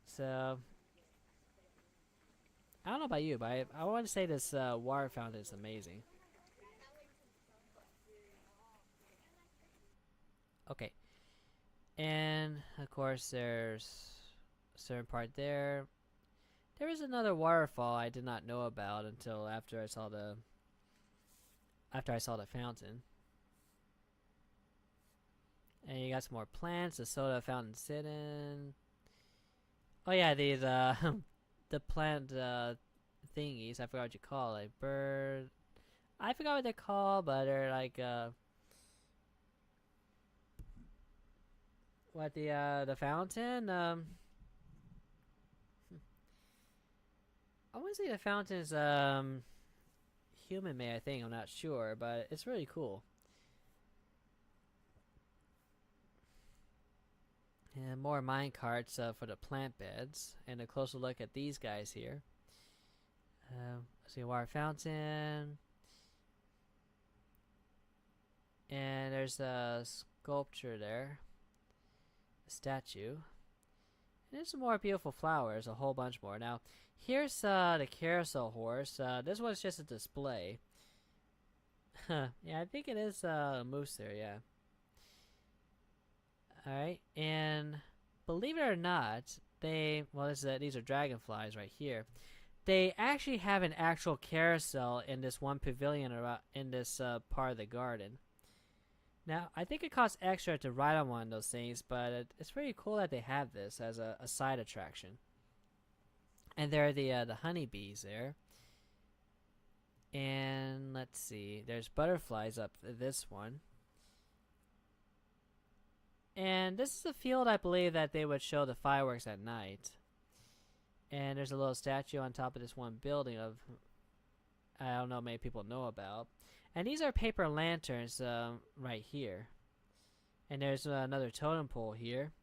So I don't know about you, but I want to say this water fountain is amazing. Okay, and of course there's a certain part there. There is another waterfall I did not know about until after I saw the fountain. And you got some more plants, the soda fountain sitting. Oh yeah, these the plant thingies. I forgot what you call it. Bird. I forgot what they're called, but they're like what the fountain. I want to say the fountain is human made. I think I'm not sure, but it's really cool. And more mine carts for the plant beds, and a closer look at these guys here. See a water fountain, and there's a sculpture there, a statue. And there's some more beautiful flowers, a whole bunch more. Now, here's the carousel horse. This one's just a display. Yeah, I think it is a moose there, yeah. Alright, and believe it or not, these are dragonflies right here. They actually have an actual carousel in this one pavilion around in this part of the garden. Now, I think it costs extra to ride on one of those things, but it's pretty cool that they have this as a side attraction. And there are the honeybees there. And let's see, there's butterflies up this one. And this is a field I believe that they would show the fireworks at night. And there's a little statue on top of this one building of I don't know many people know about. And these are paper lanterns right here. And there's another totem pole here.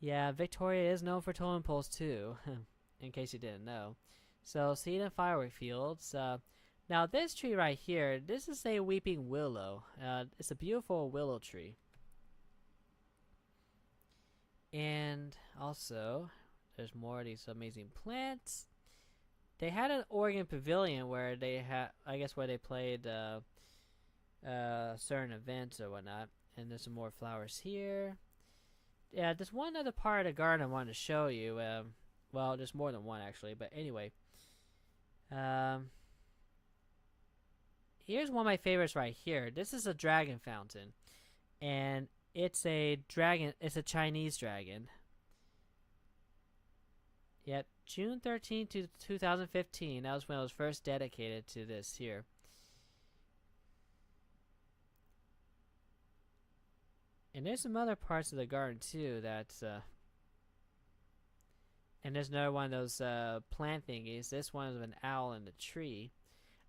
Yeah, Victoria is known for totem poles too, in case you didn't know. So, see it in firework fields. Now this tree right here, this is a weeping willow. It's a beautiful willow tree. And also, there's more of these amazing plants. They had an Oregon Pavilion where they had, I guess, where they played certain events or whatnot. And there's some more flowers here. Yeah, there's one other part of the garden I wanted to show you. Well, there's more than one actually, but anyway. Here's one of my favorites right here. This is a dragon fountain, and it's a dragon. It's a Chinese dragon. Yep, June 13th to 2015. That was when it was first dedicated to this here. And there's some other parts of the garden too that's and there's another one of those plant thingies. This one is an owl in the tree.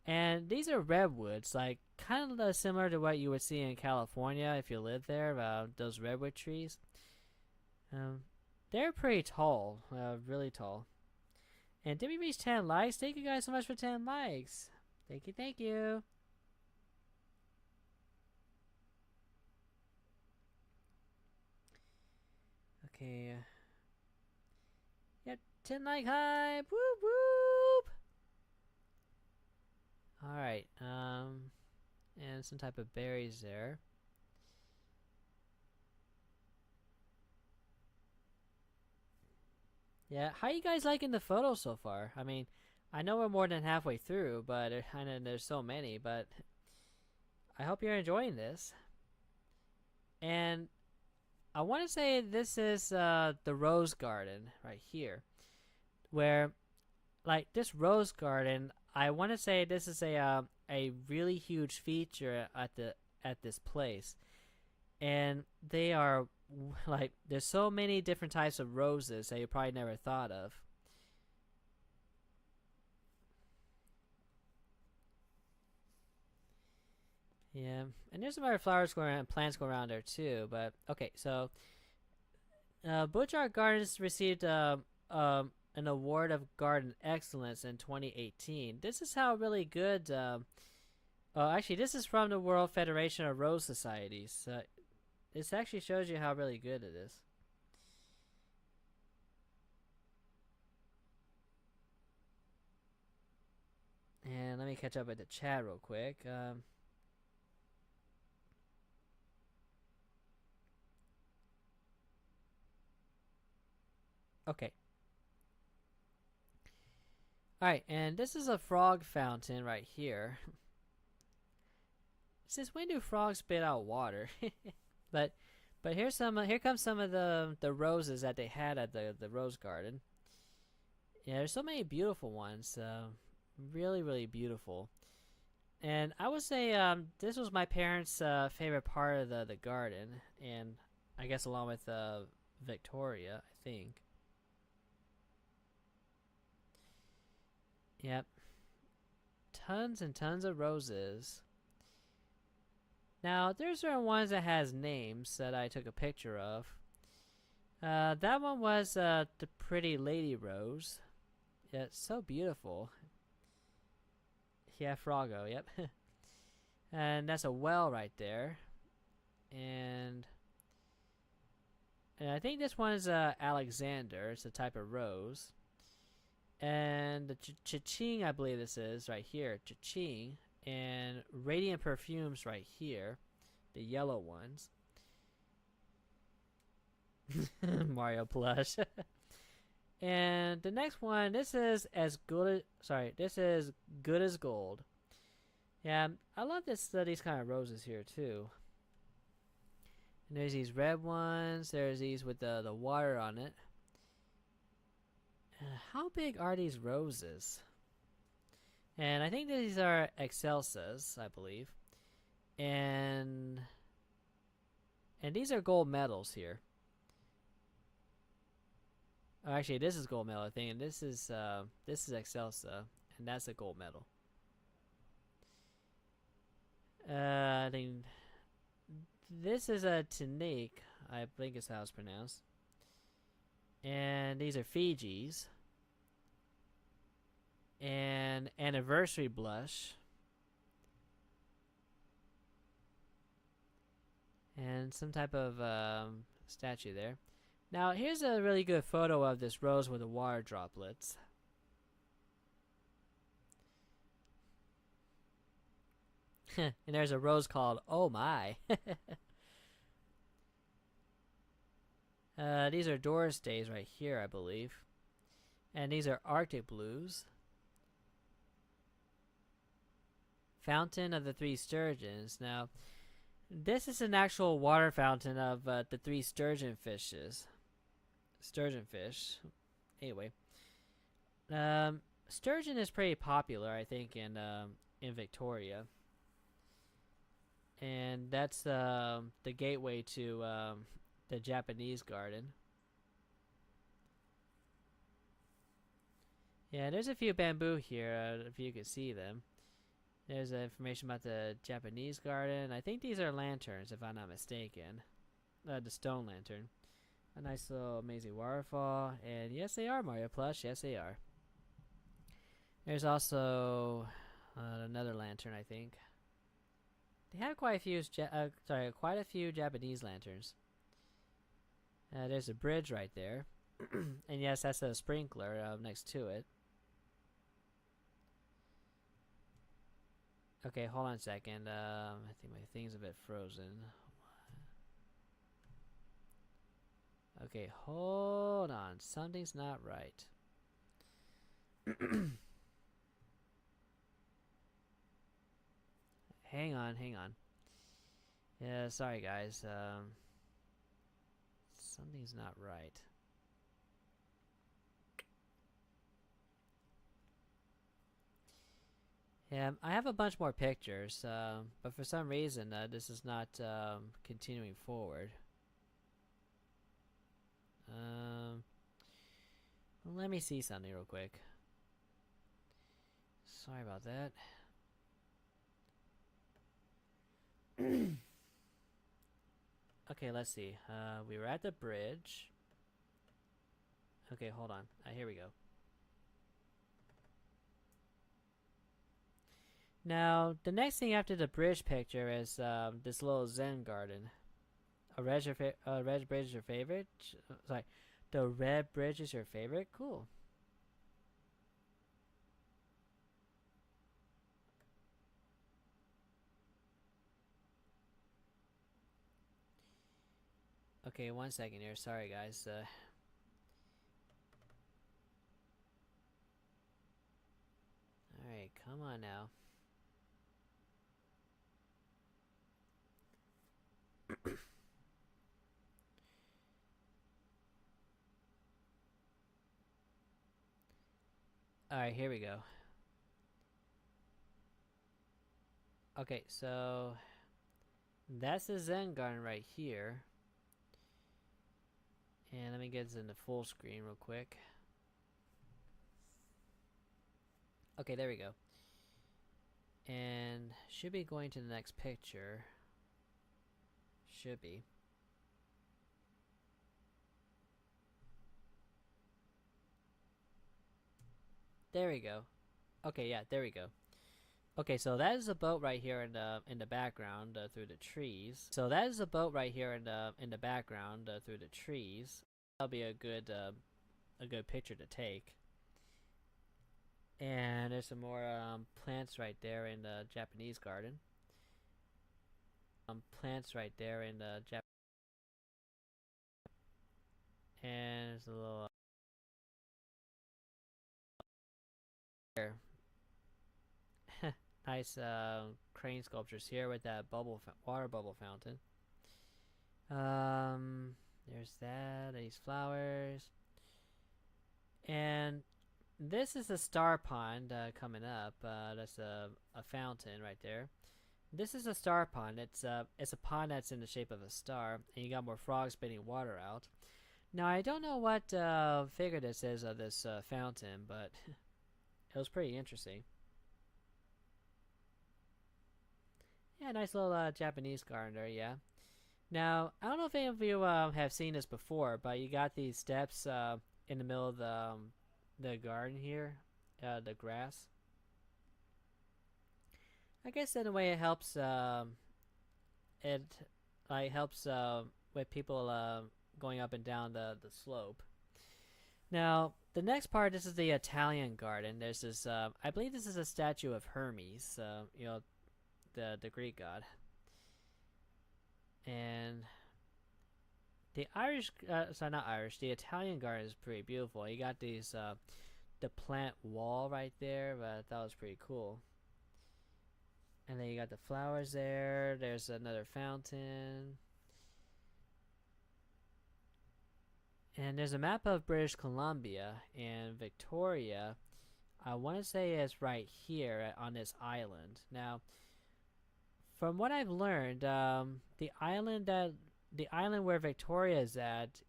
And these are redwoods, like kind of similar to what you would see in California if you lived there, those redwood trees. They're pretty tall, really tall. And did we reach 10 likes? Thank you guys so much for 10 likes. Thank you, thank you. Okay. Yep, 10 like hype. Whoop whoop. Alright, and some type of berries there. Yeah, how you guys liking the photos so far? I mean, I know we're more than halfway through, but and there's so many, but I hope you're enjoying this. And I want to say this is the rose garden right here, where like this rose garden. I want to say this is a really huge feature at this place, and they are like there's so many different types of roses that you probably never thought of. Yeah, and there's some other flowers going around, plants going around there too. But okay, so Butchart Gardens received an award of garden excellence in 2018. This is how really good. Actually, this is from the World Federation of Rose Societies. This actually shows you how really good it is. And let me catch up with the chat real quick. Okay. Alright, and this is a frog fountain right here. Since when do frogs spit out water? but but here's some here comes some of the roses that they had at the rose garden. Yeah, there's so many beautiful ones. Really beautiful. And I would say this was my parents' favorite part of the garden, and I guess along with Victoria, I think. Yep, tons and tons of roses. Now, there's certain ones that has names that I took a picture of. That one was the Pretty Lady Rose. Yeah, it's so beautiful. Yeah, Froggo, yep. And that's a well right there. And I think this one is Alexander. It's a type of rose. And the Cha-Ching, I believe this is right here. Cha-Ching. And Radiant Perfumes right here. The yellow ones. Mario plush. And the next one, this is as good as this is good as gold. Yeah, I love these kind of roses here too. And there's these red ones. There's these with the water on it. How big are these roses? And I think these are excelsas, I believe. And these are gold medals here. Oh, actually, this is gold medal, I think, and this is excelsa, and that's a gold medal. I think this is a Tinique, I think is how it's pronounced. And these are Fijis. And Anniversary Blush. And some type of statue there. Now, here's a really good photo of this rose with the water droplets. And there's a rose called Oh My. These are Doris Days right here, I believe. And these are Arctic Blues. Fountain of the Three Sturgeons. Now, this is an actual water fountain of the three sturgeon fishes. Sturgeon fish. Anyway. Sturgeon is pretty popular, I think, in Victoria. And that's the gateway to the Japanese garden. Yeah, there's a few bamboo here, if you can see them. There's information about the Japanese garden. I think these are lanterns, if I'm not mistaken. The stone lantern. A nice little amazing waterfall. And yes, they are Mario plush. Yes, they are. There's also another lantern, I think. They have quite a few Japanese lanterns. There's a bridge right there. And yes, that's a sprinkler next to it. Okay, hold on a second. I think my thing's a bit frozen. Okay, hold on. Something's not right. Hang on, hang on. Yeah, sorry guys. Something's not right. Yeah, I have a bunch more pictures, but for some reason this is not continuing forward. Let me see something real quick. Sorry about that. Okay, let's see. We were at the bridge. Okay, hold on. Here we go. Now, the next thing after the bridge picture is this little Zen garden. A red bridge is your favorite? Sorry, the red bridge is your favorite? Cool. Okay, 1 second here. Sorry, guys. Alright, come on now. Alright, here we go. Okay, so that's the Zen garden right here. And let me get this into full screen real quick. Okay, there we go. And should be going to the next picture. Should be. There we go. Okay, yeah, there we go. Okay, so that is a boat right here in the background through the trees. So that is a boat right here in the background through the trees. That'll be a good picture to take. And there's some more plants right there in the Japanese garden. Plants right there in the and there's a little nice crane sculptures here with that water bubble fountain. There's that. These flowers, and this is a star pond coming up. That's a fountain right there. This is a star pond. It's a pond that's in the shape of a star, and you got more frogs spitting water out. Now I don't know what figure this is of this fountain, but it was pretty interesting. Yeah, nice little Japanese garden there. Yeah. Now I don't know if any of you have seen this before, but you got these steps in the middle of the garden here, the grass. I guess in a way it helps. It like helps with people going up and down the slope. Now the next part, this is the Italian garden. There's this. I believe this is a statue of Hermes. You know, the Greek god. And the Irish, sorry, not Irish. The Italian garden is pretty beautiful. You got these the plant wall right there, but I thought it was pretty cool. And then you got the flowers there. There's another fountain. And there's a map of British Columbia, and Victoria, I want to say, is right here on this island. Now, from what I've learned, the island where Victoria is at,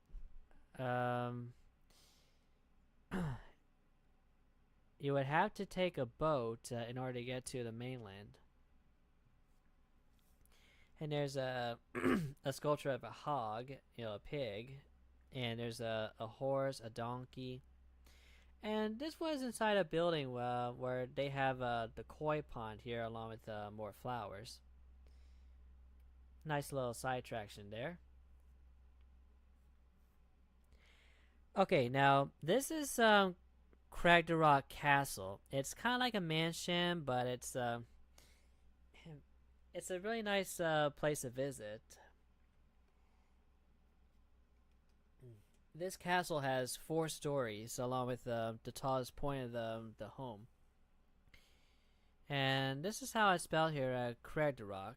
you would have to take a boat in order to get to the mainland. And there's a a sculpture of a hog, you know, a pig, and there's a horse, a donkey. And this was inside a building where they have the koi pond here along with more flowers. Nice little side attraction there. Okay, now this is Cragdarock Castle. It's kind of like a mansion, but it's It's a really nice place to visit. This castle has 4 stories, along with the tallest point of the home. And this is how it's spelled here, Cragdarock.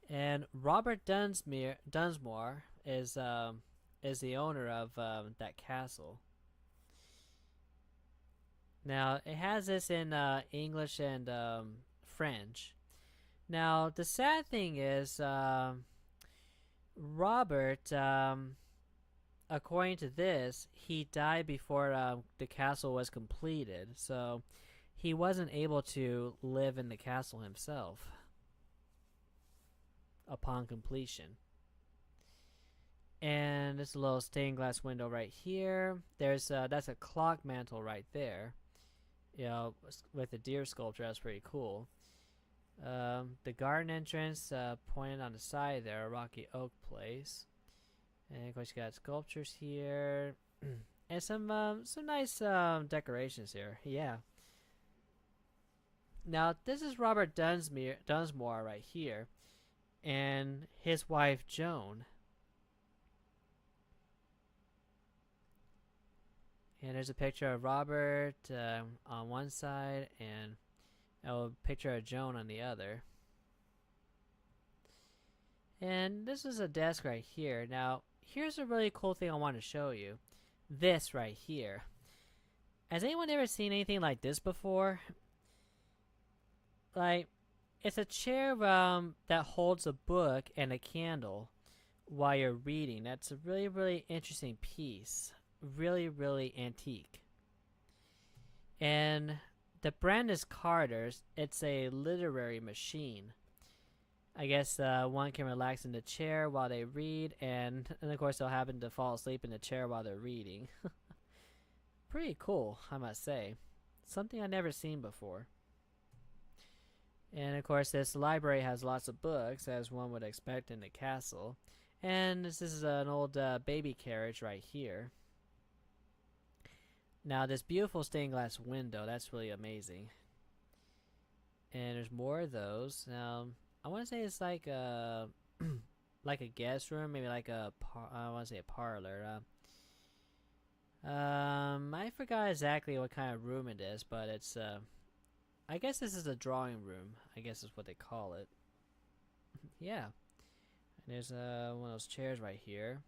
And Robert Dunsmore is the owner of that castle. Now it has this in English and French. Now the sad thing is, Robert, according to this, he died before the castle was completed, so he wasn't able to live in the castle himself upon completion. And this little stained glass window right here. That's a clock mantle right there. You know, with the deer sculpture, that's pretty cool. The garden entrance pointed on the side there, a rocky oak place. And of course you got sculptures here. And some nice decorations here. Yeah. Now this is Robert Dunsmore right here. And his wife Joan. And there's a picture of Robert on one side and a picture of Joan on the other. And this is a desk right here. Now, here's a really cool thing I want to show you. This right here. Has anyone ever seen anything like this before? Like, it's a chair that holds a book and a candle while you're reading. That's a really, really interesting piece. Really, really antique. And the brand is Carter's. It's a literary machine. I guess one can relax in the chair while they read, and of course they'll happen to fall asleep in the chair while they're reading. Pretty cool, I must say. Something I've never seen before. And of course this library has lots of books, as one would expect in the castle. And this is an old baby carriage right here. Now this beautiful stained glass window, that's really amazing. And there's more of those. I want to say it's like a like a guest room, maybe like I want to say a parlor. I forgot exactly what kind of room it is, but it's I guess this is a drawing room. I guess is what they call it. Yeah. And there's one of those chairs right here.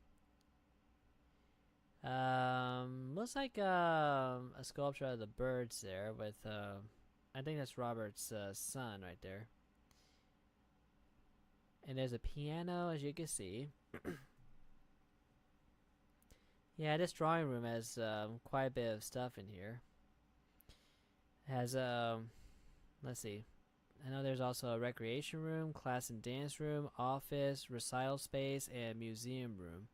Looks like a sculpture of the birds there with I think that's Robert's son right there. And there's a piano, as you can see. Yeah, this drawing room has quite a bit of stuff in here. It has let's see. I know there's also a recreation room, class and dance room, office, recital space, and museum room.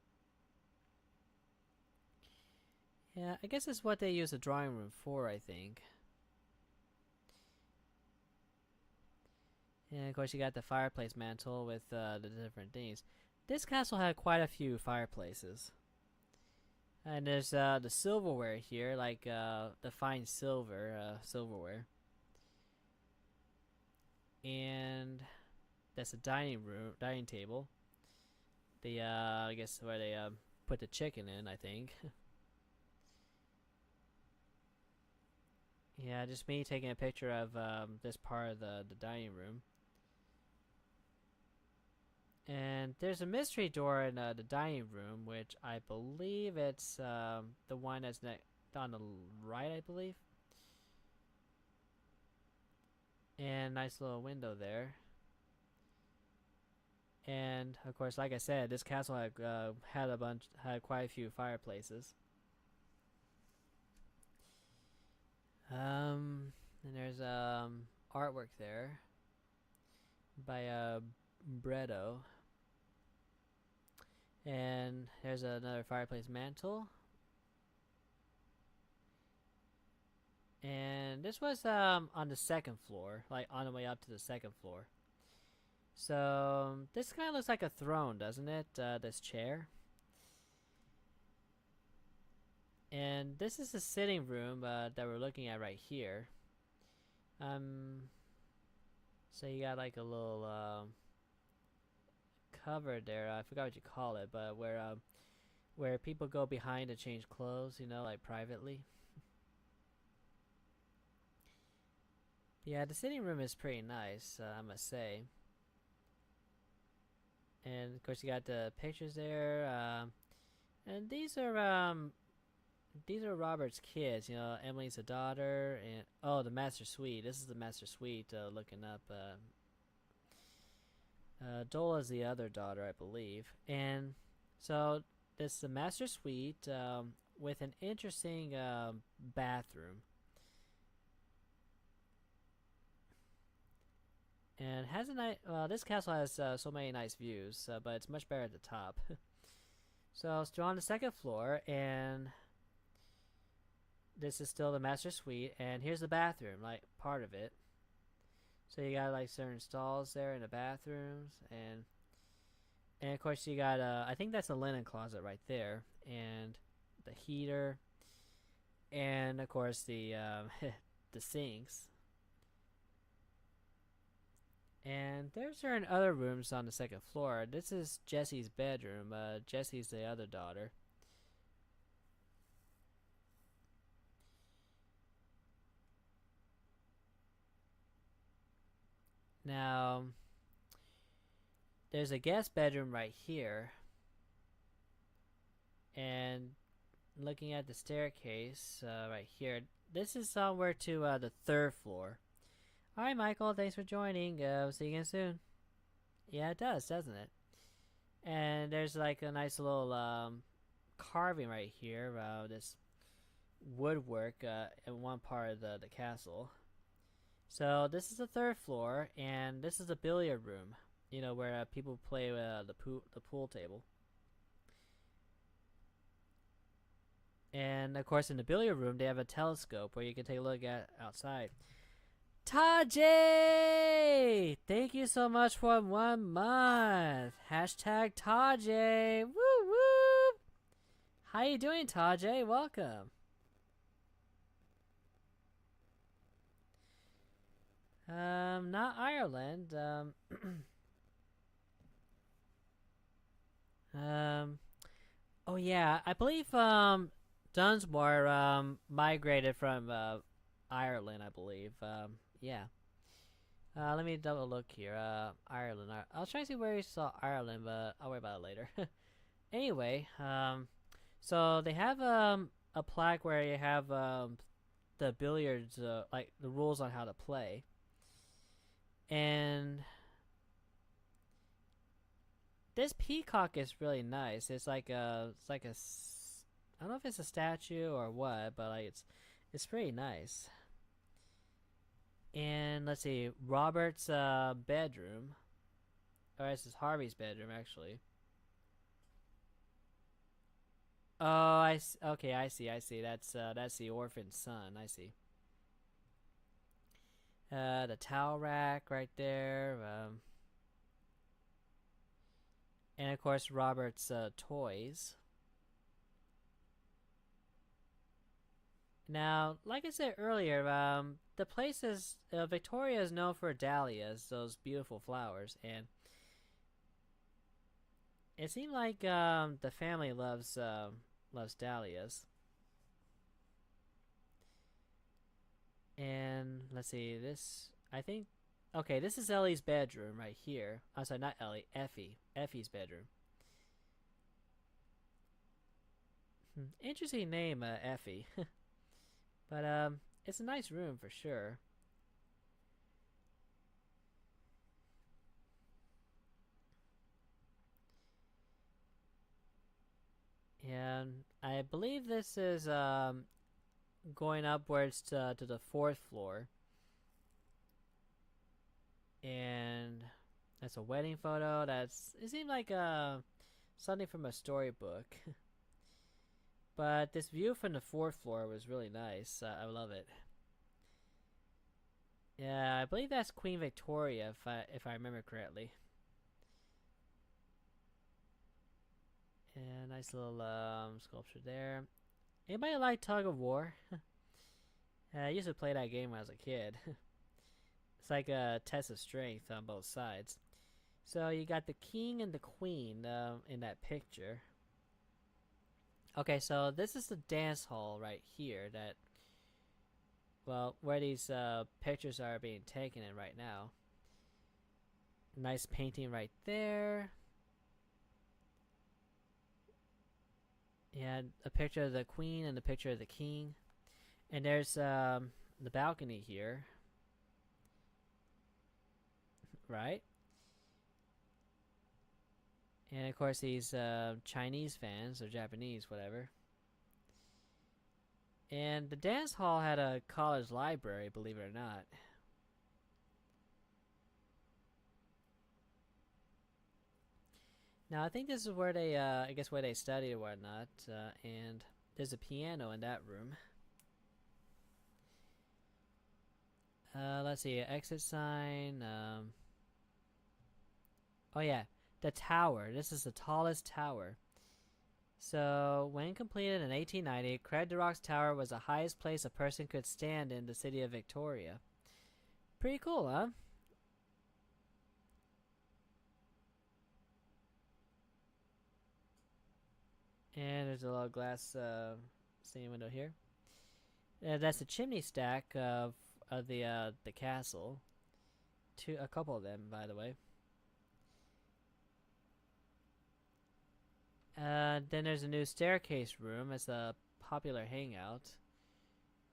Yeah, I guess that's what they use the drawing room for, I think. And of course you got the fireplace mantle with the different things. This castle had quite a few fireplaces. And there's the silverware here, like the fine silverware. And that's a dining table. The I guess where they put the chicken in, I think. Yeah, just me taking a picture of this part of the dining room. And there's a mystery door in the dining room, which I believe it's the one that's on the right, I believe. And nice little window there. And of course, like I said, this castle had quite a few fireplaces. And there's artwork there by Bredo. And there's another fireplace mantle. And this was on the second floor, like on the way up to the second floor. So this kind of looks like a throne, doesn't it? This chair. And this is the sitting room that we're looking at right here. So you got like a little cover there. I forgot what you call it, but where people go behind to change clothes, you know, like privately. Yeah, the sitting room is pretty nice, I must say. And of course, you got the pictures there. And these are Robert's kids. You know, Emily's a daughter, and oh, the master suite. This is the master suite. Looking up, Dola's the other daughter, I believe. And so this is the master suite with an interesting bathroom. And has a nice. This castle has so many nice views, but it's much better at the top. So still on the second floor, and this is still the master suite. And here's the bathroom, like part of it. So you got like certain stalls there in the bathrooms, and of course you got I think that's a linen closet right there, and the heater, and of course the the sinks. And there's certain other rooms on the second floor. This is Jesse's bedroom. Jesse's the other daughter. Now, there's a guest bedroom right here. And looking at the staircase right here, this is somewhere to the third floor. Alright, Michael, thanks for joining. See you again soon. Yeah, it does, doesn't it? And there's like a nice little carving right here. This woodwork in one part of the castle. So this is the third floor, and this is the billiard room. You know, where people play the pool table. And of course, in the billiard room, they have a telescope where you can take a look at outside. Tajay! Thank you so much for 1 month. Hashtag Tajay. Woo woo! How you doing, Tajay? Welcome. Not Ireland. Oh yeah, I believe Dunsmore migrated from Ireland, I believe. Yeah. Let me double look here. Ireland. I was trying to see where you saw Ireland, but I'll worry about it later. Anyway, so they have a plaque where you have the billiards, like the rules on how to play, and this peacock is really nice. It's like I don't know if it's a statue or what, but like it's pretty nice. And let's see, Robert's bedroom. Or this is Harvey's bedroom, actually. Oh, okay, I see. That's the orphan son. I see. The towel rack right there. And of course, Robert's toys. Now, like I said earlier, the place is Victoria is known for dahlias, those beautiful flowers, and it seemed like the family loves dahlias. And let's see, this I think. Okay, this is Ellie's bedroom right here. I'm sorry, not Ellie, Effie. Effie's bedroom. Interesting name, Effie. But it's a nice room for sure. And I believe this is going upwards to the fourth floor. And that's a wedding photo. It seemed like something from a storybook. But this view from the fourth floor was really nice. I love it. Yeah, I believe that's Queen Victoria, if I remember correctly. And nice little sculpture there. Anybody like Tug of War? I used to play that game when I was a kid. It's like a test of strength on both sides. So you got the king and the queen in that picture. Okay, so this is the dance hall right here that, well, where these pictures are being taken in right now. Nice painting right there. Yeah, a picture of the queen and a picture of the king. And there's the balcony here. Right? And of course these Chinese fans, or Japanese, whatever. And the dance hall had a college library, believe it or not. Now I think this is where they, I guess where they studied or whatnot. And there's a piano in that room. Let's see, exit sign. Oh yeah, the tower. This is the tallest tower. So, when completed in 1890, Craig Durrock's Tower was the highest place a person could stand in the city of Victoria. Pretty cool, huh? And there's a little glass scene window here. That's the chimney stack of the castle. A couple of them, by the way. Then there's a new staircase room. It's a popular hangout.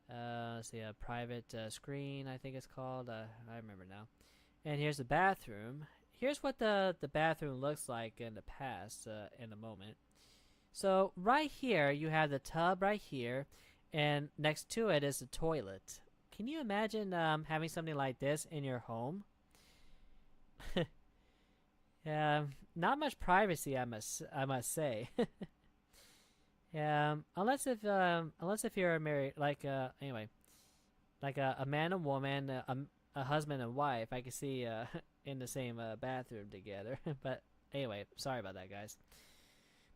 Let's see, a private screen, I think it's called. I remember now. And here's the bathroom. Here's what the bathroom looks like in the past, in a moment. So right here, you have the tub right here, and next to it is the toilet. Can you imagine having something like this in your home? Yeah, not much privacy, I must say. Yeah, unless if you're married, like anyway, like a man and woman, a husband and wife, I could see in the same bathroom together. But anyway, sorry about that, guys.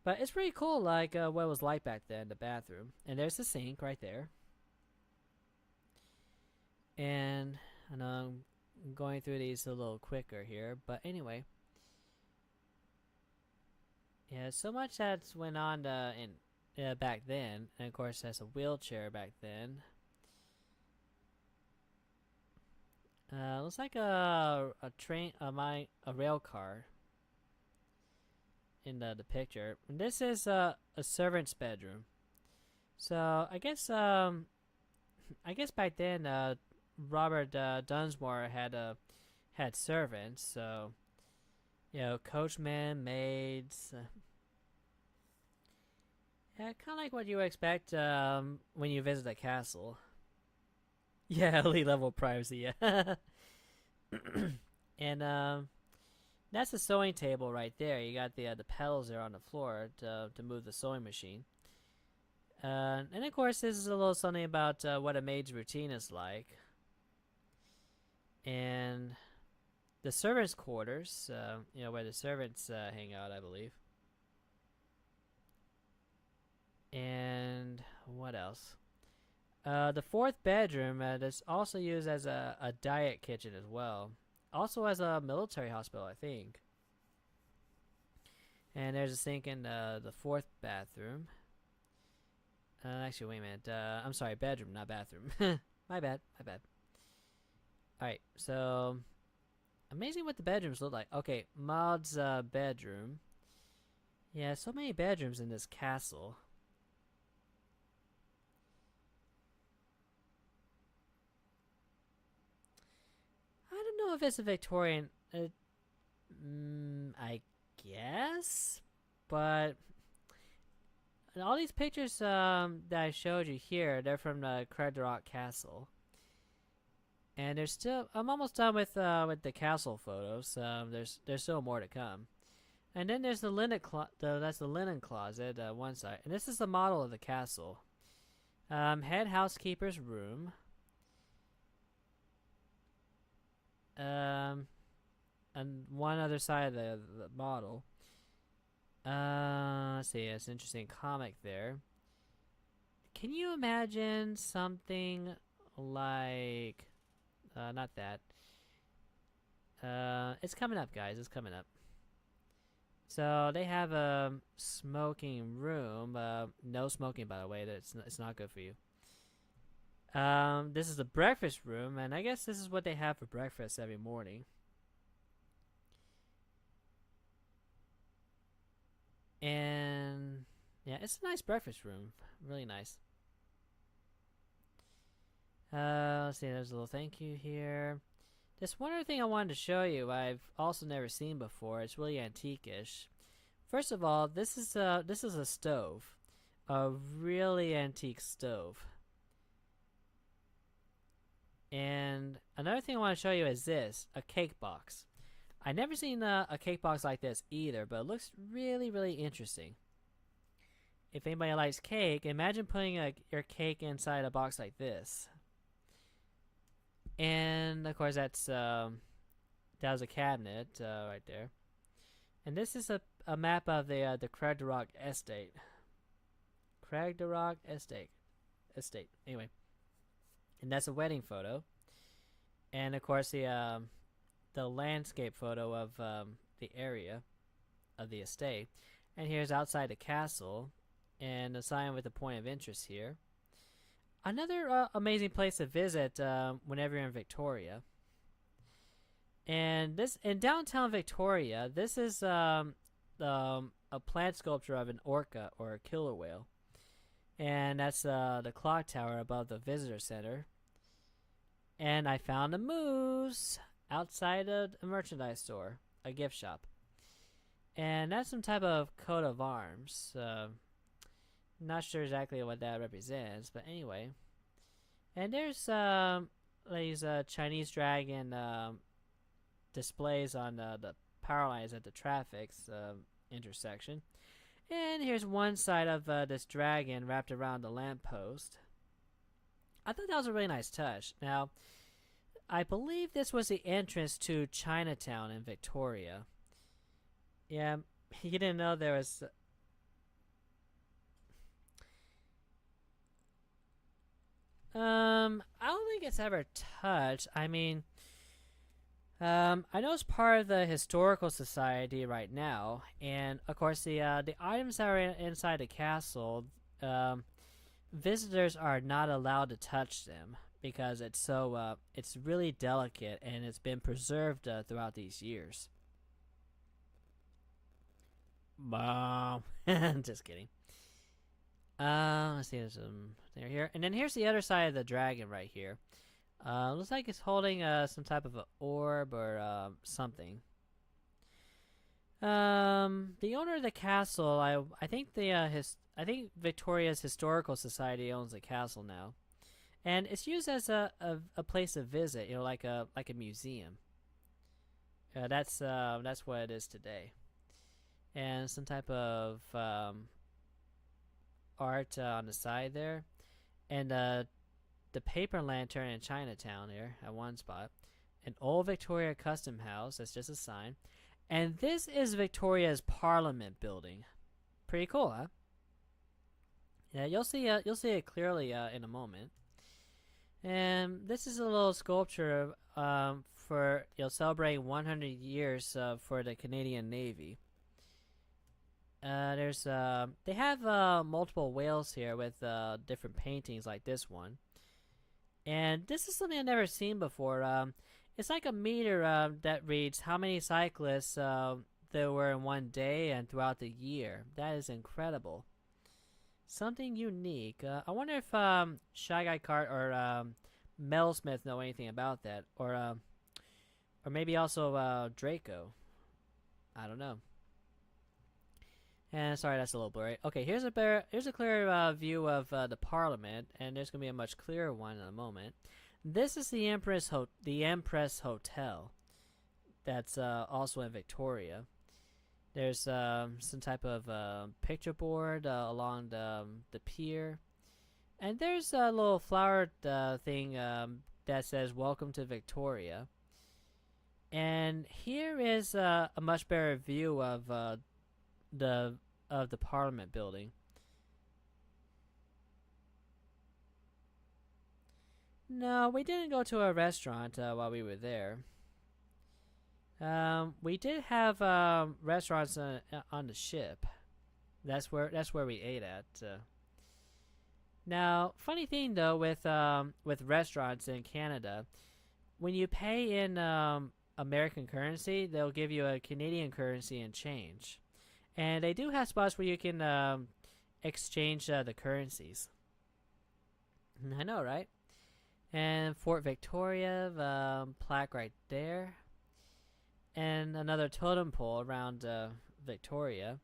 But it's pretty cool, like what it was like back then, the bathroom. And there's the sink right there. And I know I'm going through these a little quicker here, but anyway. Yeah, so much that's went on in back then, and of course there's a wheelchair back then. Looks like a train, a rail car in the picture. And this is a servant's bedroom. So I guess back then Robert Dunsmore had servants, so you know, coachmen, maids. Yeah, kind of like what you expect when you visit a castle. Yeah, elite level privacy. Yeah, and that's the sewing table right there. You got the pedals there on the floor to move the sewing machine. And of course, this is a little something about what a maid's routine is like. And the servants' quarters, you know, where the servants hang out, I believe. And what else? The fourth bedroom is also used as a diet kitchen as well. Also as a military hospital, I think. And there's a sink in the fourth bathroom. Actually, wait a minute. I'm sorry, bedroom, not bathroom. My bad. Alright, so amazing what the bedrooms look like. Okay, Maud's bedroom. Yeah, so many bedrooms in this castle. I don't know if it's a Victorian. I guess, but all these pictures that I showed you here, they're from the Craig Durrock Castle. And there's still, I'm almost done with the castle photos. There's still more to come. And then there's the that's the linen closet one side, and this is the model of the castle. Head housekeeper's room. And one other side of the model. Let's see, it's an interesting comic there. Can you imagine something like, not that. It's coming up, guys. It's coming up. So they have a smoking room. No smoking, by the way. It's not good for you. This is the breakfast room, and I guess this is what they have for breakfast every morning. And yeah, it's a nice breakfast room. Really nice. Let's see, there's a little thank you here. This one other thing I wanted to show you, I've also never seen before. It's really antique-ish. First of all, this is a stove. A really antique stove. And another thing I want to show you is this, a cake box. I've never seen a cake box like this either, but it looks really, really interesting. If anybody likes cake, imagine putting your cake inside a box like this. And of course that was a cabinet right there. And this is a map of the Crag de Rock estate. Crag de Rock estate. Anyway. And that's a wedding photo. And of course the landscape photo of the area of the estate. And here's outside the castle. And a sign with a point of interest here. Another amazing place to visit whenever you're in Victoria. And this in downtown Victoria, this is a plant sculpture of an orca or a killer whale. And that's the clock tower above the visitor center. And I found a moose outside a merchandise store, a gift shop. And that's some type of coat of arms. Not sure exactly what that represents, but anyway. And there's these Chinese dragon displays on the power lines at the traffic's intersection. And here's one side of this dragon wrapped around the lamppost. I thought that was a really nice touch. Now, I believe this was the entrance to Chinatown in Victoria. Yeah, you didn't know there was... I don't think it's ever touched. I mean, I know it's part of the Historical Society right now, and of course the items that are inside the castle, visitors are not allowed to touch them because it's so it's really delicate and it's been preserved throughout these years. Just kidding. Let's see, there's some thing here, and then here's the other side of the dragon right here. Looks like it's holding some type of an orb or something. The owner of the castle, I think I think Victoria's Historical Society owns the castle now, and it's used as a place to visit. You know, like a museum. That's what it is today, and some type of art on the side there, and the paper lantern in Chinatown here at one spot, an old Victoria custom house. That's just a sign, and this is Victoria's Parliament building. Pretty cool, huh? Yeah, you'll see it clearly in a moment. And this is a little sculpture for celebrating 100 years for the Canadian Navy. They have multiple whales here with different paintings like this one. And this is something I've never seen before. It's like a meter that reads how many cyclists there were in one day and throughout the year. That is incredible. Something unique. I wonder if Shy Guy Cart or Metalsmith know anything about that, or maybe also Draco. I don't know. And sorry, that's a little blurry. Okay, here's a clear view of the Parliament, and there's gonna be a much clearer one in a moment. This is the Empress Hotel. That's also in Victoria. There's some type of picture board along the pier, and there's a little flower thing that says "Welcome to Victoria." And here is a much better view of the Parliament building. No, we didn't go to a restaurant while we were there. We did have restaurants on the ship. That's where we ate at. Now, funny thing though with restaurants in Canada, when you pay in American currency, they'll give you a Canadian currency and change. And they do have spots where you can exchange the currencies. I know, right? And Fort Victoria, plaque right there, and another totem pole around Victoria.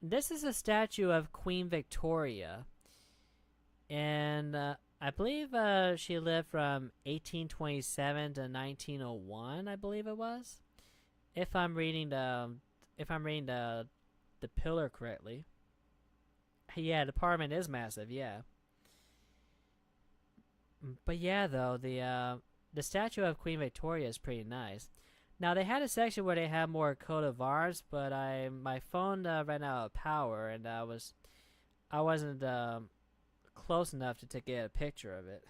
This is a statue of Queen Victoria, and I believe she lived from 1827 to 1901. I believe it was, if I'm reading the pillar correctly. Yeah, the Parliament is massive. Yeah, but yeah, though the statue of Queen Victoria is pretty nice. Now they had a section where they had more coat of arms, but my phone ran out of power, and I wasn't close enough to get a picture of it.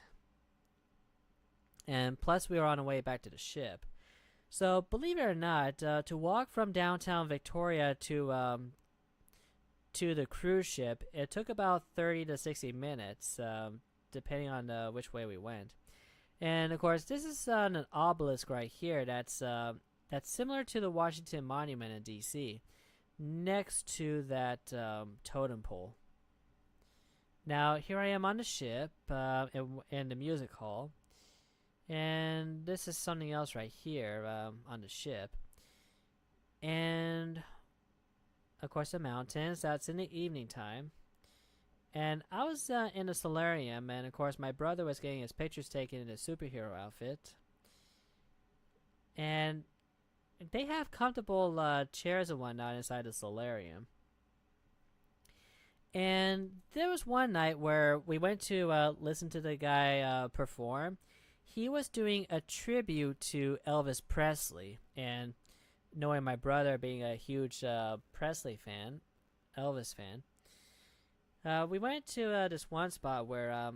And plus, we were on our way back to the ship. So believe it or not, to walk from downtown Victoria to the cruise ship, it took about 30 to 60 minutes, depending on which way we went. And of course, this is an obelisk right here that's similar to the Washington Monument in D.C., next to that totem pole. Now, here I am on the ship in the music hall, and this is something else right here on the ship. And of course, the mountains. That's in the evening time. And I was in a solarium, and of course my brother was getting his pictures taken in a superhero outfit. And they have comfortable chairs and whatnot inside the solarium. And there was one night where we went to listen to the guy perform. He was doing a tribute to Elvis Presley, and knowing my brother being a huge Presley fan, Elvis fan, we went to this one spot where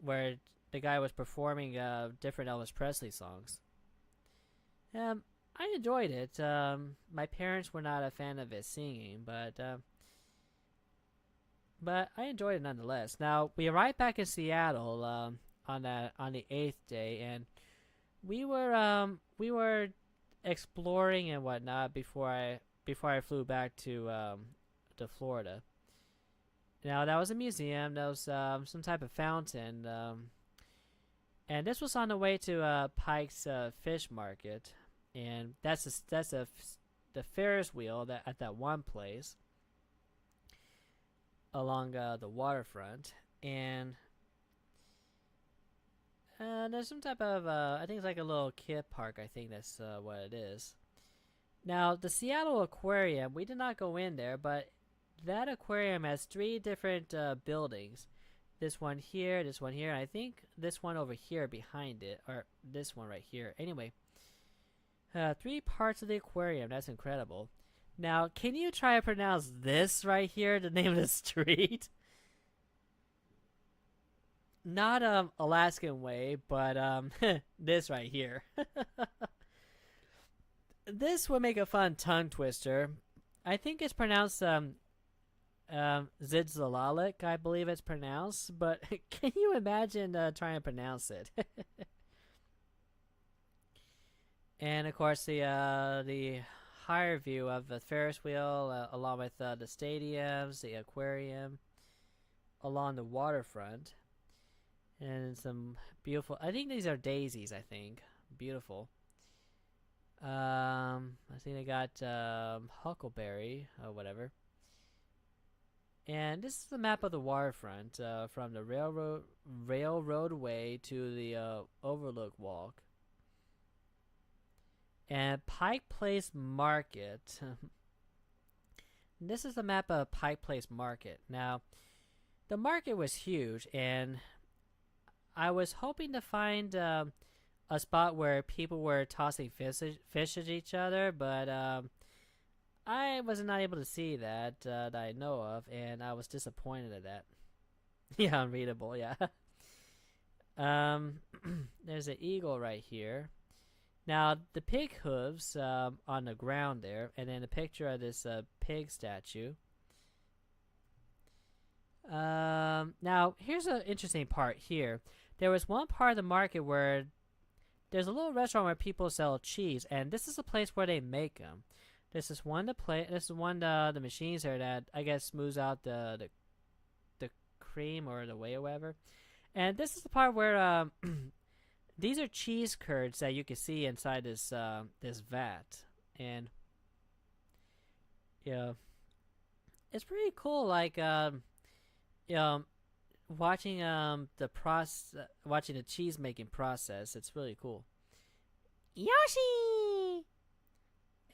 the guy was performing different Elvis Presley songs. I enjoyed it. My parents were not a fan of his singing, but I enjoyed it nonetheless. Now we arrived back in Seattle on the 8th day, and we were exploring and whatnot before I flew back to Florida. Now that was a museum. That was some type of fountain, and this was on the way to Pike's Fish Market, and that's the Ferris wheel at that one place along the waterfront, and there's some type of I think it's like a little kid park. I think that's what it is. Now the Seattle Aquarium, we did not go in there, but that aquarium has 3 different buildings. This one here, and I think this one over here behind it, or this one right here. Anyway, 3 parts of the aquarium. That's incredible. Now, can you try to pronounce this right here, the name of the street? Not Alaskan Way, but this right here. This would make a fun tongue twister. I think it's pronounced Zidzalalik, I believe it's pronounced, but can you imagine trying to pronounce it? And of course the higher view of the Ferris wheel, along with the stadiums, the aquarium, along the waterfront, and some beautiful. I think these are daisies. I think beautiful. I think they got huckleberry or whatever. And this is the map of the waterfront from the railroad way to the Overlook Walk. And Pike Place Market. This is the map of Pike Place Market. Now, the market was huge, and I was hoping to find a spot where people were tossing fish at each other, but I was not able to see that I know of, and I was disappointed at that. Yeah, unreadable, yeah. There's an eagle right here. Now the pig hooves on the ground there, and then a picture of this pig statue. Now here's an interesting part here. There was one part of the market where there's a little restaurant where people sell cheese, and this is a place where they make them. This is one the play. This is one the machines here that I guess smooths out the cream or the whey or whatever. And this is the part where these are cheese curds that you can see inside this vat, and yeah, it's pretty cool. Like um, watching watching the cheese making process. It's really cool. Yoshi.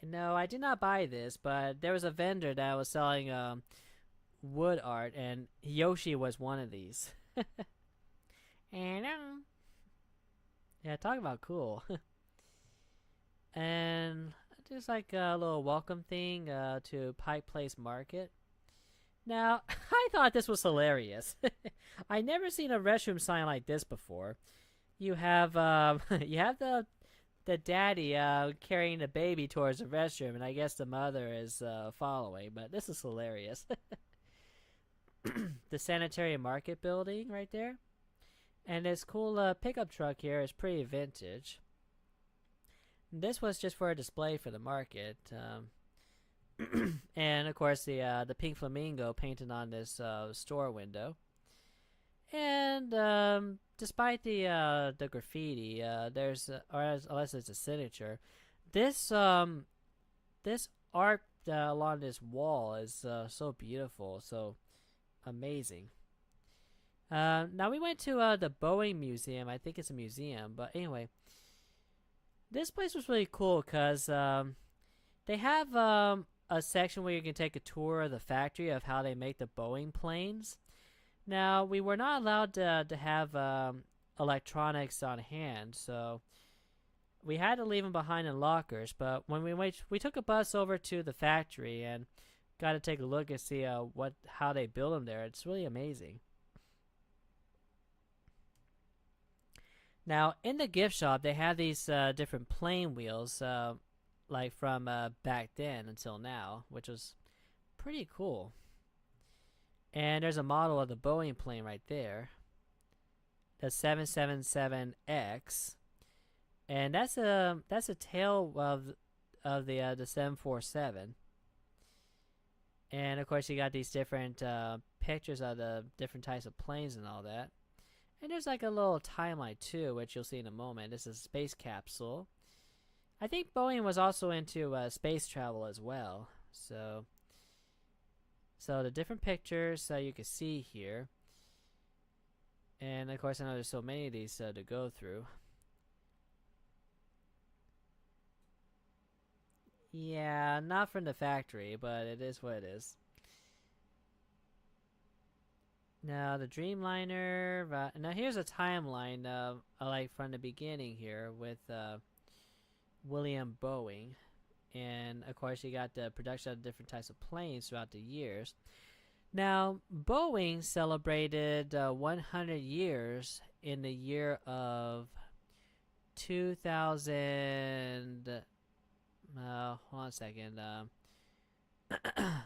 No, I did not buy this, but there was a vendor that was selling wood art, and Yoshi was one of these. And yeah, talk about cool. And just like a little welcome thing to Pike Place Market. Now, I thought this was hilarious. I never seen a restroom sign like this before. You have you have the daddy carrying the baby towards the restroom, and I guess the mother is following. But this is hilarious. The sanitary market building right there, and this cool pickup truck here is pretty vintage. This was just for a display for the market, and of course the pink flamingo painted on this store window. And despite the graffiti, there's unless it's a signature, this this art along this wall is so beautiful, so amazing. Now we went to the Boeing Museum. I think it's a museum, but anyway, this place was really cool because they have a section where you can take a tour of the factory of how they make the Boeing planes. Now we were not allowed to have electronics on hand, so we had to leave them behind in lockers. But when we took a bus over to the factory and got to take a look and see how they build them there. It's really amazing. Now in the gift shop, they have these different plane wheels, like from back then until now, which was pretty cool. And there's a model of the Boeing plane right there, the 777X, and that's a tail of the 747. And of course, you got these different pictures of the different types of planes and all that. And there's like a little timeline too, which you'll see in a moment. This is a space capsule. I think Boeing was also into space travel as well. So the different pictures you can see here. And of course, I know there's so many of these to go through. Yeah, not from the factory, but it is what it is. Now the Dreamliner. Now here's a timeline, like from the beginning here with William Boeing, and of course you got the production of different types of planes throughout the years. Now Boeing celebrated 100 years in the year of 2000. Hold on a second.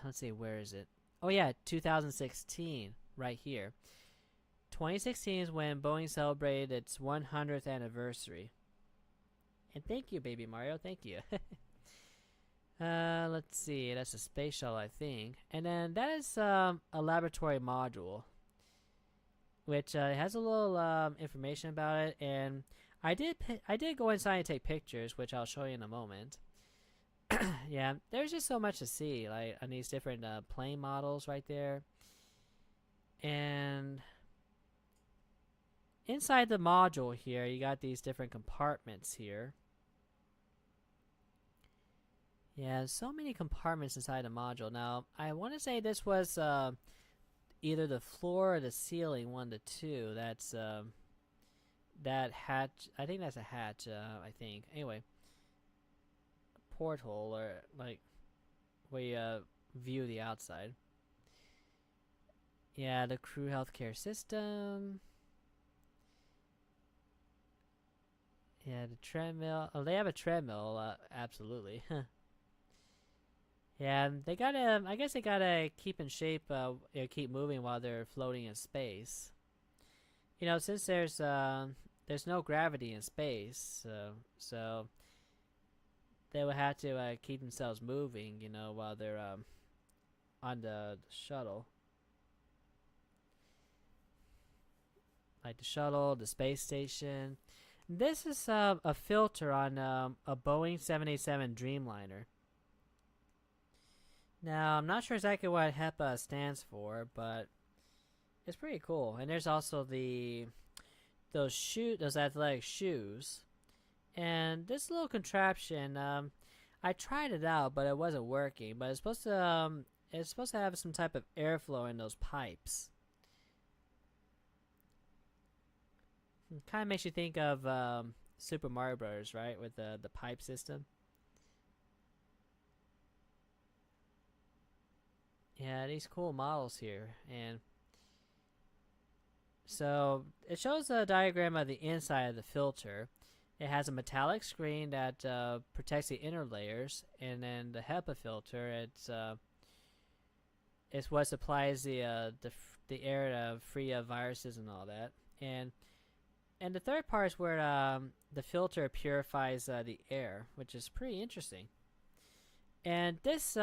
Let's see, where is it? Oh yeah, 2016, right here. 2016 is when Boeing celebrated its 100th anniversary. And thank you, Baby Mario. Thank you. Let's see. That's a space shuttle, I think. And then that is a laboratory module, which has a little information about it. And I did go inside and take pictures, which I'll show you in a moment. Yeah, there's just so much to see, like on these different plane models right there. And inside the module here, you got these different compartments here. Yeah, so many compartments inside the module. Now, I want to say this was either the floor or the ceiling, one of the two. That's that hatch. I think that's a hatch. I think. Anyway, porthole, or like where you view the outside. Yeah, the crew healthcare system. Yeah, the treadmill. Oh, they have a treadmill. Absolutely. Yeah, they gotta. I guess they gotta keep in shape. Keep moving while they're floating in space. Since there's no gravity in space, so they would have to keep themselves moving. While they're on the shuttle, like the shuttle, the space station. This is a filter on a Boeing 787 Dreamliner. Now, I'm not sure exactly what HEPA stands for, but it's pretty cool. And there's also those athletic shoes. And this little contraption, I tried it out, but it wasn't working. But it's supposed to have some type of airflow in those pipes. Kind of makes you think of Super Mario Bros., right? With the pipe system. Yeah, these cool models here. And so it shows a diagram of the inside of the filter. It has a metallic screen that protects the inner layers, and then the HEPA filter. It's what supplies the air free of viruses and all that. And the third part is where the filter purifies the air, which is pretty interesting. And this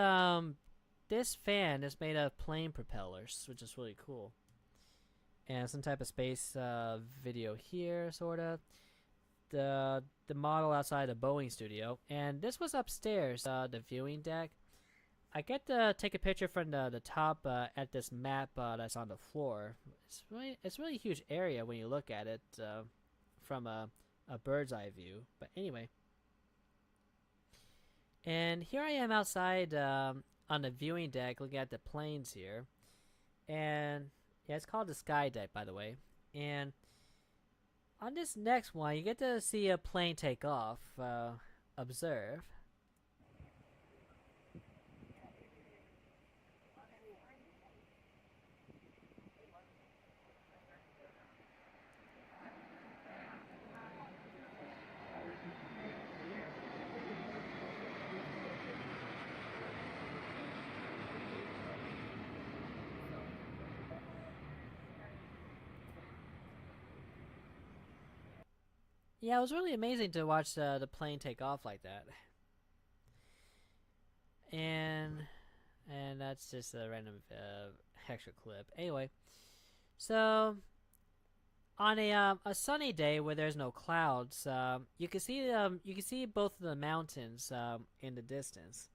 fan is made of plane propellers, which is really cool. And some type of space video here, sort of. The model outside the Boeing studio. And this was upstairs, the viewing deck. I get to take a picture from the top at this map that's on the floor. It's really a huge area when you look at it from a bird's eye view. But anyway. And here I am outside on the viewing deck looking at the planes here. And yeah, it's called the Sky Deck, by the way. And on this next one, you get to see a plane take off. Observe. Yeah, it was really amazing to watch the plane take off like that. And that's just a random extra clip. Anyway, so on a sunny day where there's no clouds, you can see both of the mountains in the distance.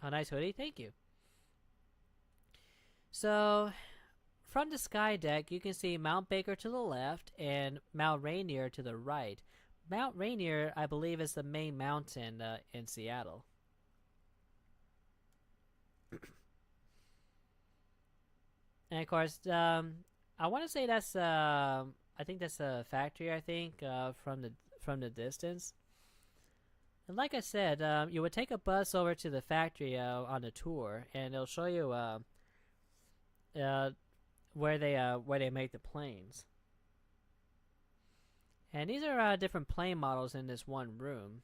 Oh, nice hoodie, thank you. So from the sky deck, you can see Mount Baker to the left and Mount Rainier to the right. Mount Rainier, I believe, is the main mountain in Seattle. And of course, I want to say that's I think that's a factory. I think from the distance. And like I said, you would take a bus over to the factory on a tour, and it'll show you uh, where they make the planes. And these are different plane models in this one room.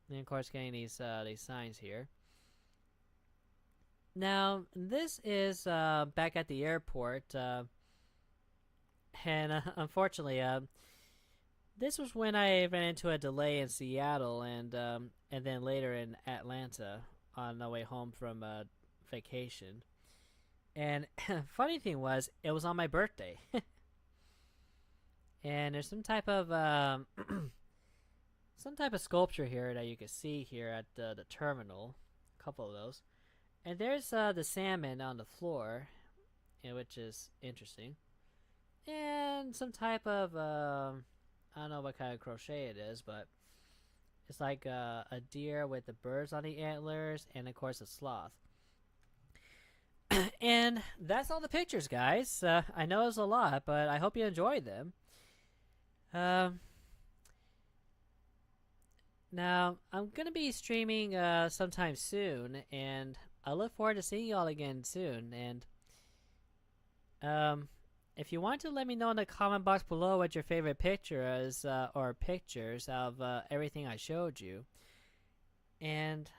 And of course, getting these signs here. Now, this is back at the airport, and unfortunately, this was when I ran into a delay in Seattle, and then later in Atlanta on the way home from vacation. And funny thing was, it was on my birthday, and there's some type of some type of sculpture here that you can see here at the terminal. A couple of those. And there's the salmon on the floor, which is interesting. And some type of, I don't know what kind of crochet it is, but it's like a deer with the birds on the antlers, and of course a sloth. And that's all the pictures, guys. I know it's a lot, but I hope you enjoyed them. Now, I'm going to be streaming sometime soon, and I look forward to seeing you all again soon. And If you want to let me know in the comment box below what your favorite picture is, or pictures of everything I showed you. And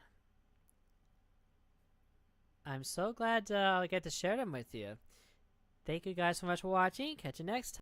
I'm so glad I get to share them with you. Thank you guys so much for watching. Catch you next time.